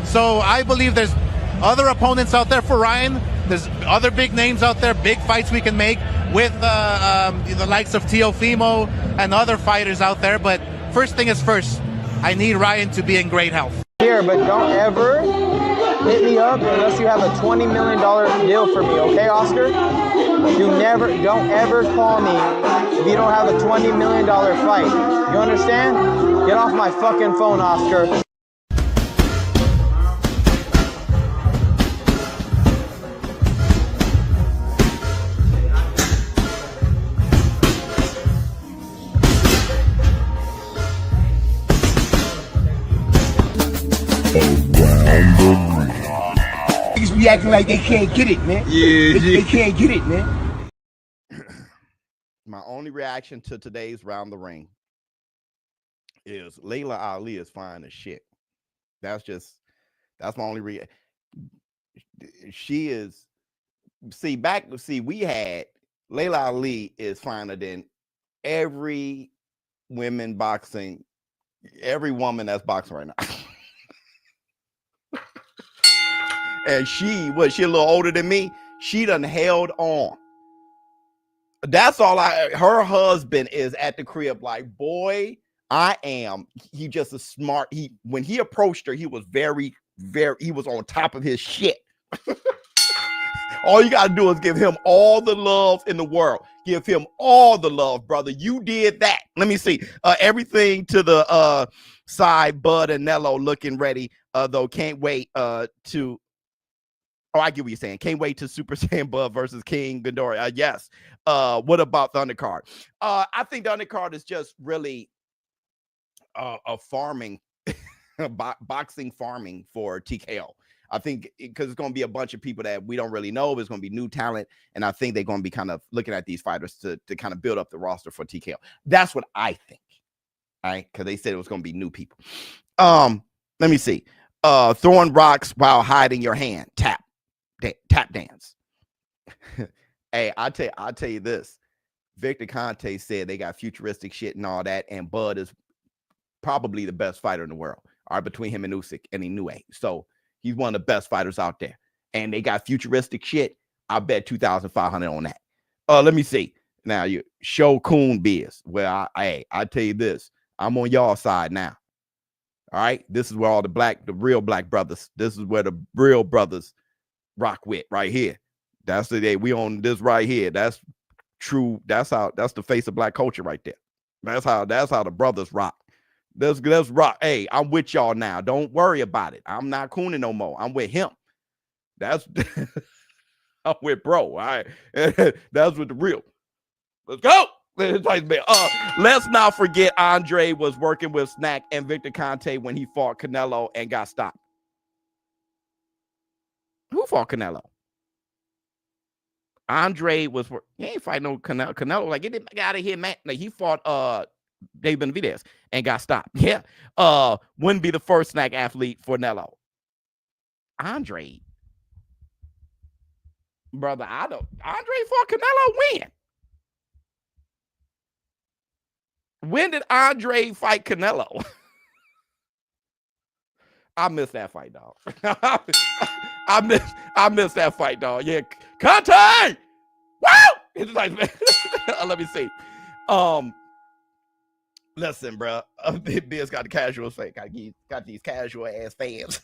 So I believe there's other opponents out there for Ryan. There's other big names out there, big fights we can make with the likes of Teofimo and other fighters out there. But first thing is first, I need Ryan to be in great health. Here, but don't ever hit me up unless you have a $20 million deal for me, okay, Oscar? Don't ever call me if you don't have a $20 million fight. You understand? Get off my fucking phone, Oscar. Niggas be acting like they can't get it, man. They can't get it, man. My only reaction to today's Round the Ring is Layla Ali is fine as shit. That's my only reaction. She is, we had Layla Ali is finer than every woman that's boxing right now. And she a little older than me. She done held on. That's all her husband is at the crib like, boy, he just a smart, when he approached her, he was he was on top of his shit. All you got to do is give him all the love in the world. Give him all the love, brother. You did that. Let me see. Everything to the side, Bud and Nello looking ready, though can't wait to... Oh, I get what you're saying. Can't wait to Super Saiyan Bud versus King Ghidorah. Yes. What about the undercard? I think the undercard is just really a farming, boxing farming for TKO. I think because it's going to be a bunch of people that we don't really know. There's going to be new talent. And I think they're going to be kind of looking at these fighters to kind of build up the roster for TKO. That's what I think. All right. Because they said it was going to be new people. Let me see. Throwing rocks while hiding your hand. Tap dance. Hey, I'll tell you this. Victor Conte said they got futuristic shit and all that, and Bud is probably the best fighter in the world. All right, between him and Usyk and Inoue. So he's one of the best fighters out there. And they got futuristic shit. I bet 2,500 on that. Let me see. Now you ShowBizz. Well, I tell you this. I'm on y'all side now. All right. This is where all the real black brothers. This is where the real brothers rock with right here. That's the day we on this right here. That's true. That's the face of black culture right there. That's how the brothers rock. Let's rock. Hey, I'm with y'all now. Don't worry about it. I'm not cooning no more. I'm with him. That's I'm with bro. All right. That's with the real. Let's go. Let's not forget Andre was working with Snack and Victor Conte when he fought Canelo and got stopped. Who fought Canelo? Andre was he ain't fighting no Canelo. Canelo, like, get him out of here, man. Like, he fought Dave Benavidez and got stopped. Yeah. Wouldn't be the first Snack athlete for Nello. Andre. Brother, Andre fought Canelo when? When did Andre fight Canelo? I missed that fight, dog. I missed that fight, dog. Yeah, Conte! Woo! It's like, let me see. Listen, bro. Biz got the casual say. Got these casual ass fans.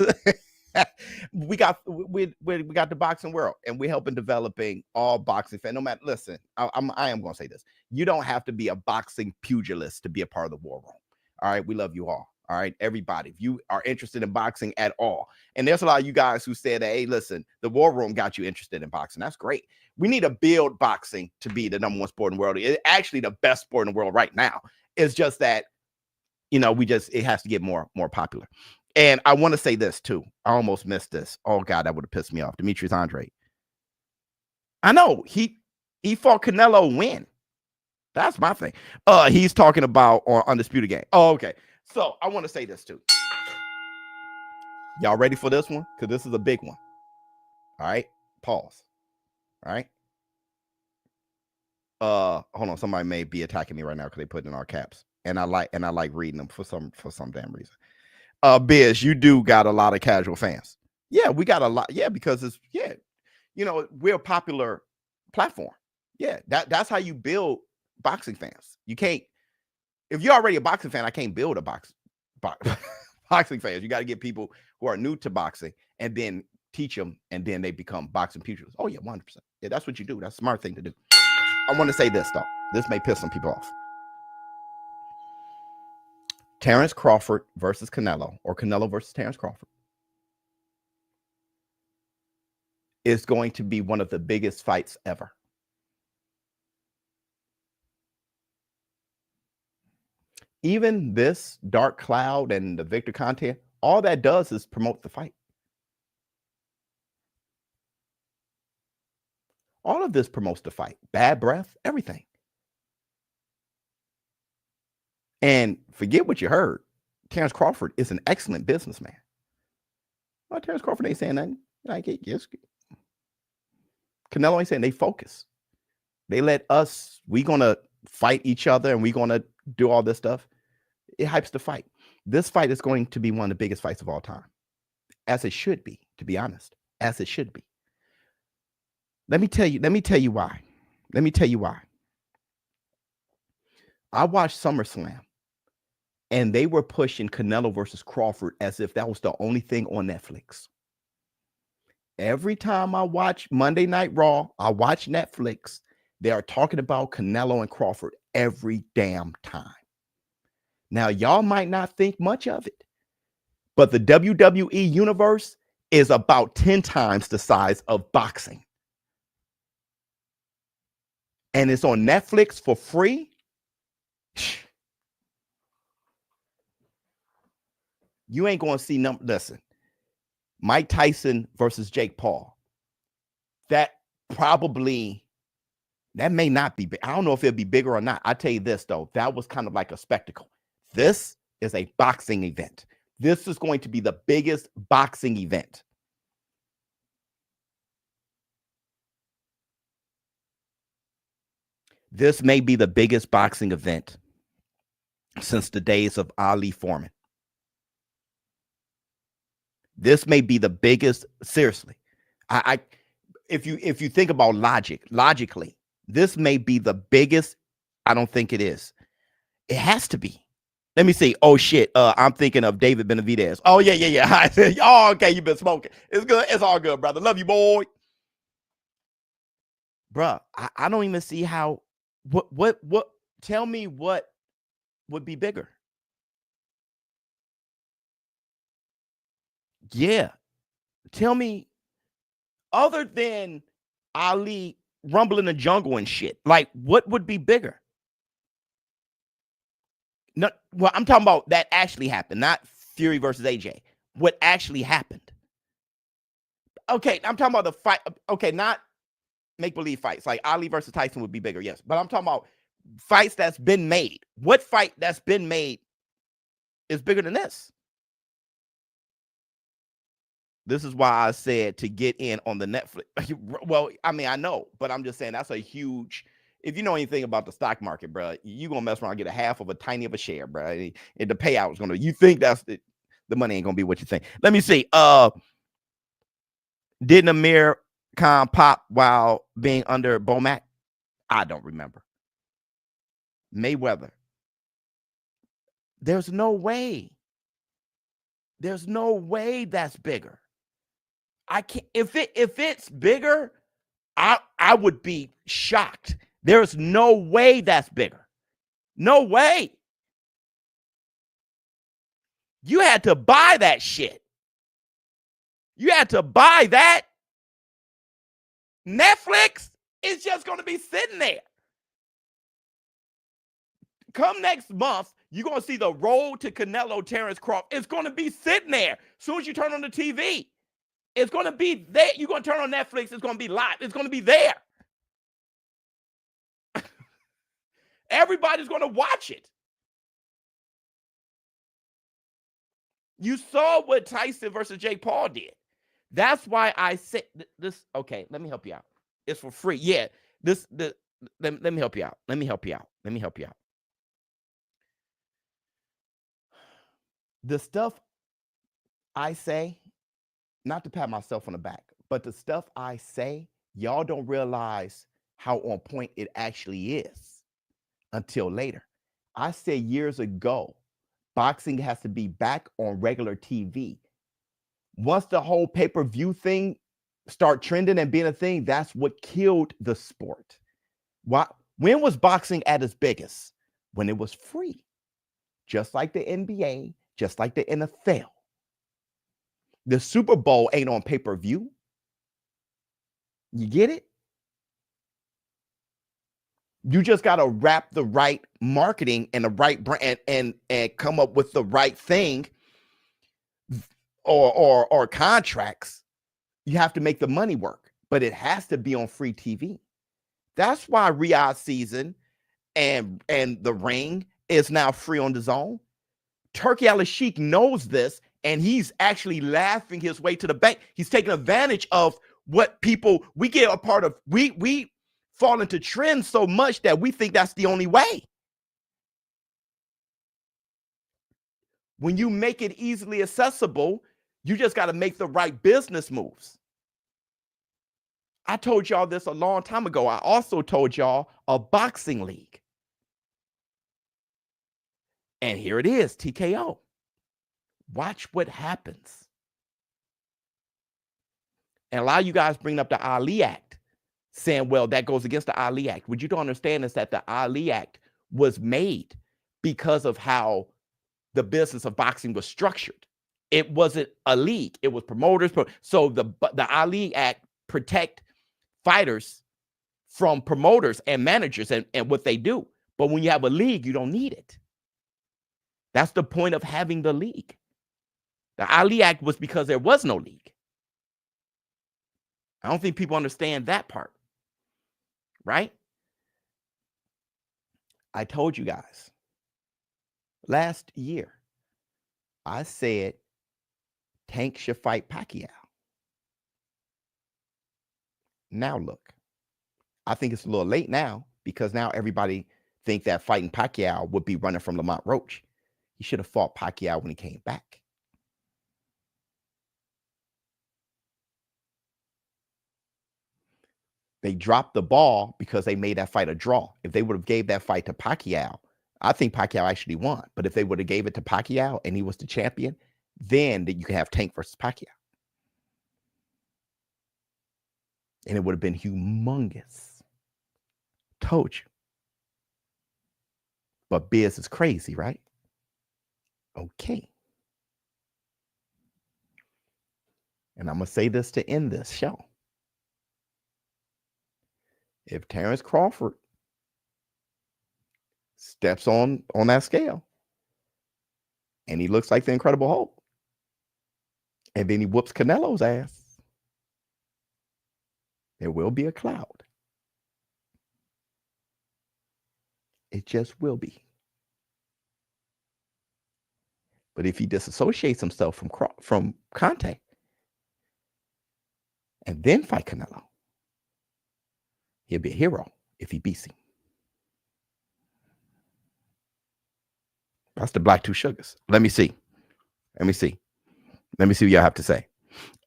we got the boxing world, and we're helping developing all boxing fans. No matter, listen, I am gonna say this. You don't have to be a boxing pugilist to be a part of the war room. All right, we love you all. All right, everybody, if you are interested in boxing at all, and there's a lot of you guys who said, hey, listen, the war room got you interested in boxing. That's great. We need to build boxing to be the #1 sport in the world. It's actually the best sport in the world right now. It's just that, it has to get more popular. And I want to say this too. I almost missed this. Oh God, that would have pissed me off. Demetrius Andre. I know he fought Canelo when? That's my thing. He's talking about on Undisputed Game. Oh, okay. So I want to say this too. Y'all ready for this one? Because this is a big one. All right. Pause. All right. Hold on. Somebody may be attacking me right now because they put in our caps. And I like reading them for some damn reason. Biz, you do got a lot of casual fans. Yeah, we got a lot. Yeah, because it's we're a popular platform. Yeah, that's how you build boxing fans. You can't, if you're already a boxing fan, I can't build a boxing fans. You got to get people who are new to boxing and then teach them, and then they become boxing pugilists. Oh yeah, 100%. Yeah, that's what you do. That's a smart thing to do. I want to say this though. This may piss some people off. Terrence Crawford versus Canelo, or Canelo versus Terrence Crawford, is going to be one of the biggest fights ever. Even this dark cloud and the Victor Conte, all that does is promote the fight. All of this promotes the fight. Bad breath, everything. And forget what you heard. Terrence Crawford is an excellent businessman. Well, Terrence Crawford ain't saying nothing. Like, yes. Canelo ain't saying, they focus. They let us, we gonna fight each other and we gonna do all this stuff. It hypes the fight. This fight is going to be one of the biggest fights of all time. As it should be, to be honest. As it should be. Let me tell you why. Let me tell you why. I watched SummerSlam, and they were pushing Canelo versus Crawford as if that was the only thing on Netflix. Every time I watch Monday Night Raw, I watch Netflix, they are talking about Canelo and Crawford every damn time. Now, y'all might not think much of it, but the WWE universe is about 10 times the size of boxing. And it's on Netflix for free. You ain't going to see listen, Mike Tyson versus Jake Paul. That may not be big. I don't know if it'll be bigger or not. I tell you this though, that was kind of like a spectacle. This is a boxing event. This is going to be the biggest boxing event. This may be the biggest boxing event since the days of Ali Foreman. This may be the biggest, seriously. If you think about logically, this may be the biggest. I don't think it is. It has to be. Let me see. Oh shit. I'm thinking of David Benavidez. Oh yeah. Oh, okay. You've been smoking. It's good. It's all good, brother. Love you, boy. Bruh, I don't even see how. What? Tell me what would be bigger. Yeah. Tell me, other than Ali rumbling the jungle and shit, like what would be bigger? No, well, I'm talking about that actually happened, not Fury versus AJ. What actually happened? Okay, I'm talking about the fight. Okay, not make-believe fights. Like Ali versus Tyson would be bigger, yes. But I'm talking about fights that's been made. What fight that's been made is bigger than this? This is why I said to get in on the Netflix. Well, I mean, I know, but I'm just saying that's a huge. If you know anything about the stock market, bro, you're going to mess around and get a half of a tiny of a share, bro. And the payout is going to, you think that's the money ain't going to be what you think. Let me see. Didn't Amir Khan pop while being under Bomac? I don't remember. Mayweather. There's no way. There's no way that's bigger. I can't. If it's bigger, I would be shocked. There's no way that's bigger. No way. You had to buy that shit. You had to buy that. Netflix is just going to be sitting there. Come next month, you're going to see the road to Canelo, Terrence Crawford. It's going to be sitting there. As soon as you turn on the TV, it's going to be there. You're going to turn on Netflix. It's going to be live. It's going to be there. Everybody's going to watch it. You saw what Tyson versus Jake Paul did. That's why I said this. Okay, let me help you out. It's for free. Yeah, let me help you out. Let me help you out. Let me help you out. The stuff I say, not to pat myself on the back, but the stuff I say, y'all don't realize how on point it actually is until later. I said years ago, boxing has to be back on regular TV. Once the whole pay-per-view thing start trending and being a thing, that's what killed the sport. When was boxing at its biggest? When it was free. Just like the NBA, just like the NFL. The Super Bowl ain't on pay-per-view. You get it? You just got to wrap the right marketing and the right brand and come up with the right thing or contracts. You have to make the money work, but it has to be on free TV. That's why Riyadh season and the Ring is now free on DAZN. Turki Al-Sheikh knows this, and he's actually laughing his way to the bank. He's taking advantage of what people we get a part of. We fall into trends so much that we think that's the only way. When you make it easily accessible, you just got to make the right business moves. I told y'all this a long time ago. I also told y'all a boxing league. And here it is, TKO. Watch what happens. And a lot of you guys bring up the Ali Act, saying, well, that goes against the Ali Act. What you don't understand is that the Ali Act was made because of how the business of boxing was structured. It wasn't a league. It was promoters. So the Ali Act protect fighters from promoters and managers and what they do. But when you have a league, you don't need it. That's the point of having the league. The Ali Act was because there was no league. I don't think people understand that part. Right? I told you guys last year, I said Tank should fight Pacquiao. Now look, I think it's a little late now because now everybody think that fighting Pacquiao would be running from Lamont Roach. He should have fought Pacquiao when he came back. They dropped the ball because they made that fight a draw. If they would have gave that fight to Pacquiao, I think Pacquiao actually won. But if they would have gave it to Pacquiao and he was the champion, then you can have Tank versus Pacquiao. And it would have been humongous. Told you. But Biz is crazy, right? Okay. And I'm going to say this to end this show. If Terrence Crawford steps on that scale and he looks like the Incredible Hulk, and then he whoops Canelo's ass, there will be a cloud. It just will be. But if he disassociates himself from Conte and then fight Canelo, he'll be a hero if he beats him. That's the Black Two Sugars. Let me see. Let me see what y'all have to say.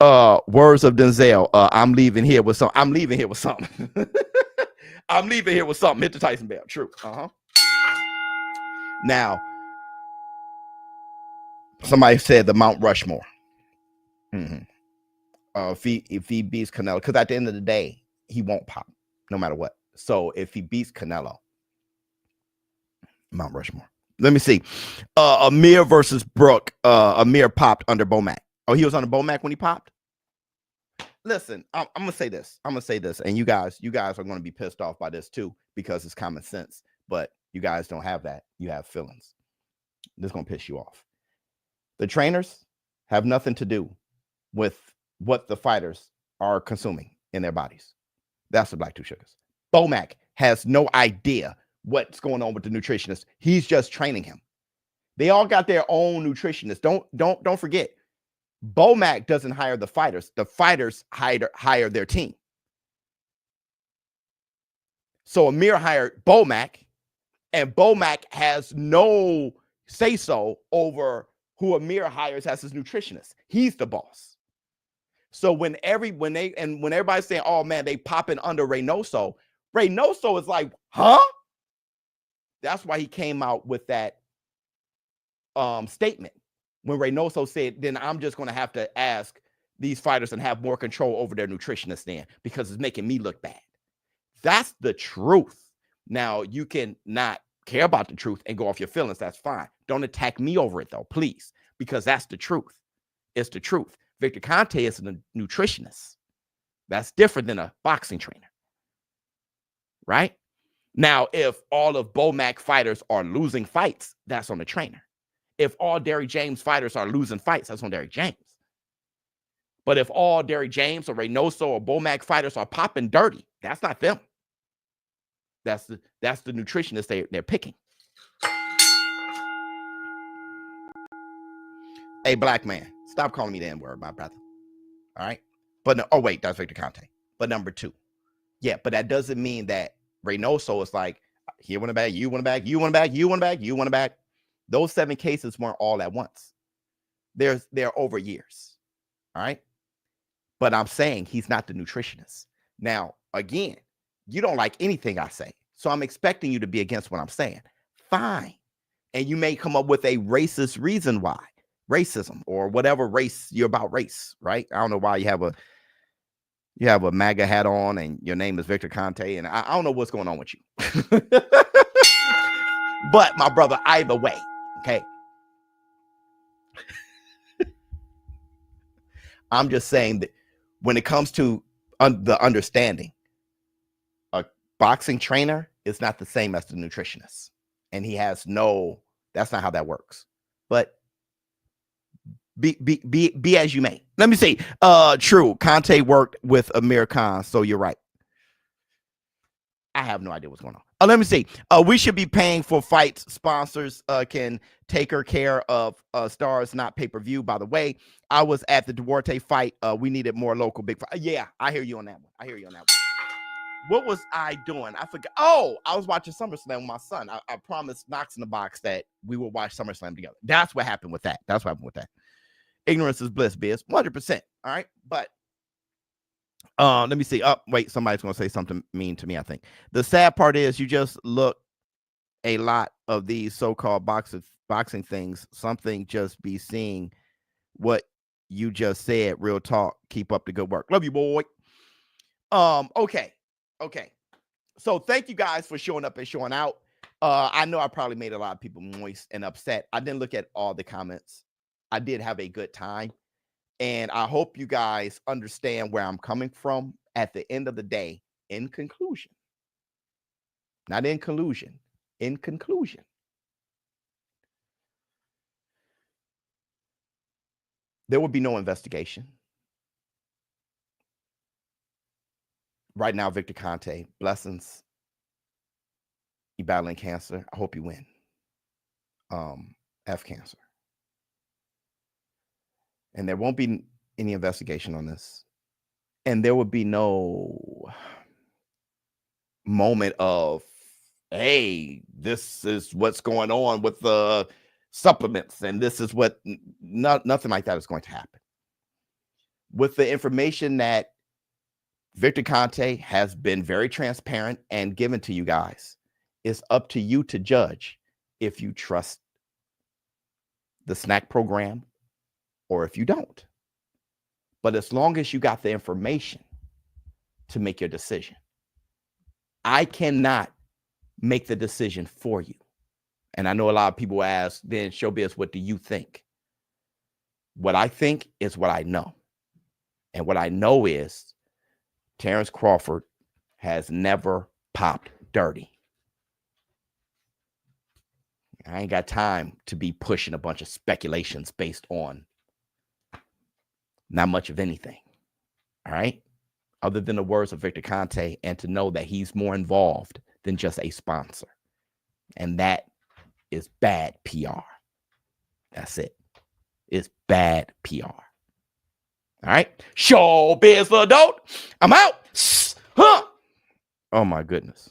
Words of Denzel. I'm leaving here with something. I'm leaving here with something. I'm leaving here with something. Hit the Tyson bell. True. Now, somebody said the Mount Rushmore. If he beats Canelo, because at the end of the day, he won't pop no matter what. So if he beats Canelo, Mount Rushmore. Let me see. Amir versus Brooke. Amir popped under Bomac. Oh, he was under Bomac when he popped? Listen, I'm gonna say this. And you guys are gonna be pissed off by this too, because it's common sense. But you guys don't have that. You have feelings. This is gonna piss you off. The trainers have nothing to do with what the fighters are consuming in their bodies. That's the Black Two Sugars. Bomac has no idea what's going on with the nutritionist. He's just training him. They all got their own nutritionist. Don't forget, Bomac doesn't hire the fighters. The fighters hire their team. So Amir hired Bomac, and Bomac has no say-so over who Amir hires as his nutritionist. He's the boss. So when everybody's saying, oh man, they popping under Reynoso is like, huh? That's why he came out with that statement. When Reynoso said, then I'm just going to have to ask these fighters and have more control over their nutritionist then, because it's making me look bad. That's the truth. Now, you can not care about the truth and go off your feelings. That's fine. Don't attack me over it, though, please, because that's the truth. It's the truth. Victor Conte is a nutritionist. That's different than a boxing trainer, right? Now, if all of Bomac fighters are losing fights, that's on the trainer. If all Derrick James fighters are losing fights, that's on Derrick James. But if all Derrick James or Reynoso or Bomac fighters are popping dirty, that's not them. That's the nutritionist they're picking. Hey, black man, stop calling me the N-word, my brother. All right? But no, oh wait, that's Victor Conte. But number two. Yeah, but that doesn't mean that Reynoso is like, here want a bag, you want a bag, you want a bag, you want a bag, you want a bag. Those 7 cases weren't all at once. They're over years. All right? But I'm saying he's not the nutritionist. Now, again, you don't like anything I say, so I'm expecting you to be against what I'm saying. Fine. And you may come up with a racist reason why. Racism or whatever race you're about race, right? I don't know why you have a MAGA hat on and your name is Victor Conte, and I don't know what's going on with you. But my brother, either way, okay? I'm just saying that when it comes to the understanding, a boxing trainer is not the same as the nutritionist. And he has that's not how that works. But be as you may. Let me see. True. Conte worked with Amir Khan, so you're right. I have no idea what's going on. Let me see. We should be paying for fights. Sponsors can take care of stars, not pay-per-view. By the way, I was at the Duarte fight. We needed more local big fight. Yeah, I hear you on that one. What was I doing? I forgot. Oh, I was watching SummerSlam with my son. I promised Knox in the Box that we would watch SummerSlam together. That's what happened with that. Ignorance is bliss, biz. 100%. All right. But let me see. Oh, wait, somebody's going to say something mean to me, I think. The sad part is you just look a lot of these so-called boxing things. Something just be seeing what you just said. Real talk. Keep up the good work. Love you, boy. Okay. So thank you guys for showing up and showing out. I know I probably made a lot of people moist and upset. I didn't look at all the comments. I did have a good time. And I hope you guys understand where I'm coming from at the end of the day. In conclusion, not in collusion, in conclusion, there will be no investigation. Right now, Victor Conte, blessings. You battling cancer. I hope you win. F cancer. And there won't be any investigation on this. And there will be no moment of, hey, this is what's going on with the supplements. And this is what, nothing like that is going to happen. With the information that Victor Conte has been very transparent and given to you guys, it's up to you to judge if you trust the snack program or if you don't. But as long as you got the information to make your decision, I cannot make the decision for you. And I know a lot of people ask, then ShowBizz, what do you think? What I think is what I know. And what I know is Terrence Crawford has never popped dirty. I ain't got time to be pushing a bunch of speculations based on not much of anything. All right. Other than the words of Victor Conte, and to know that he's more involved than just a sponsor. And that is bad PR. That's it. It's bad PR. All right. ShowBizz for adult. I'm out. Huh. Oh my goodness.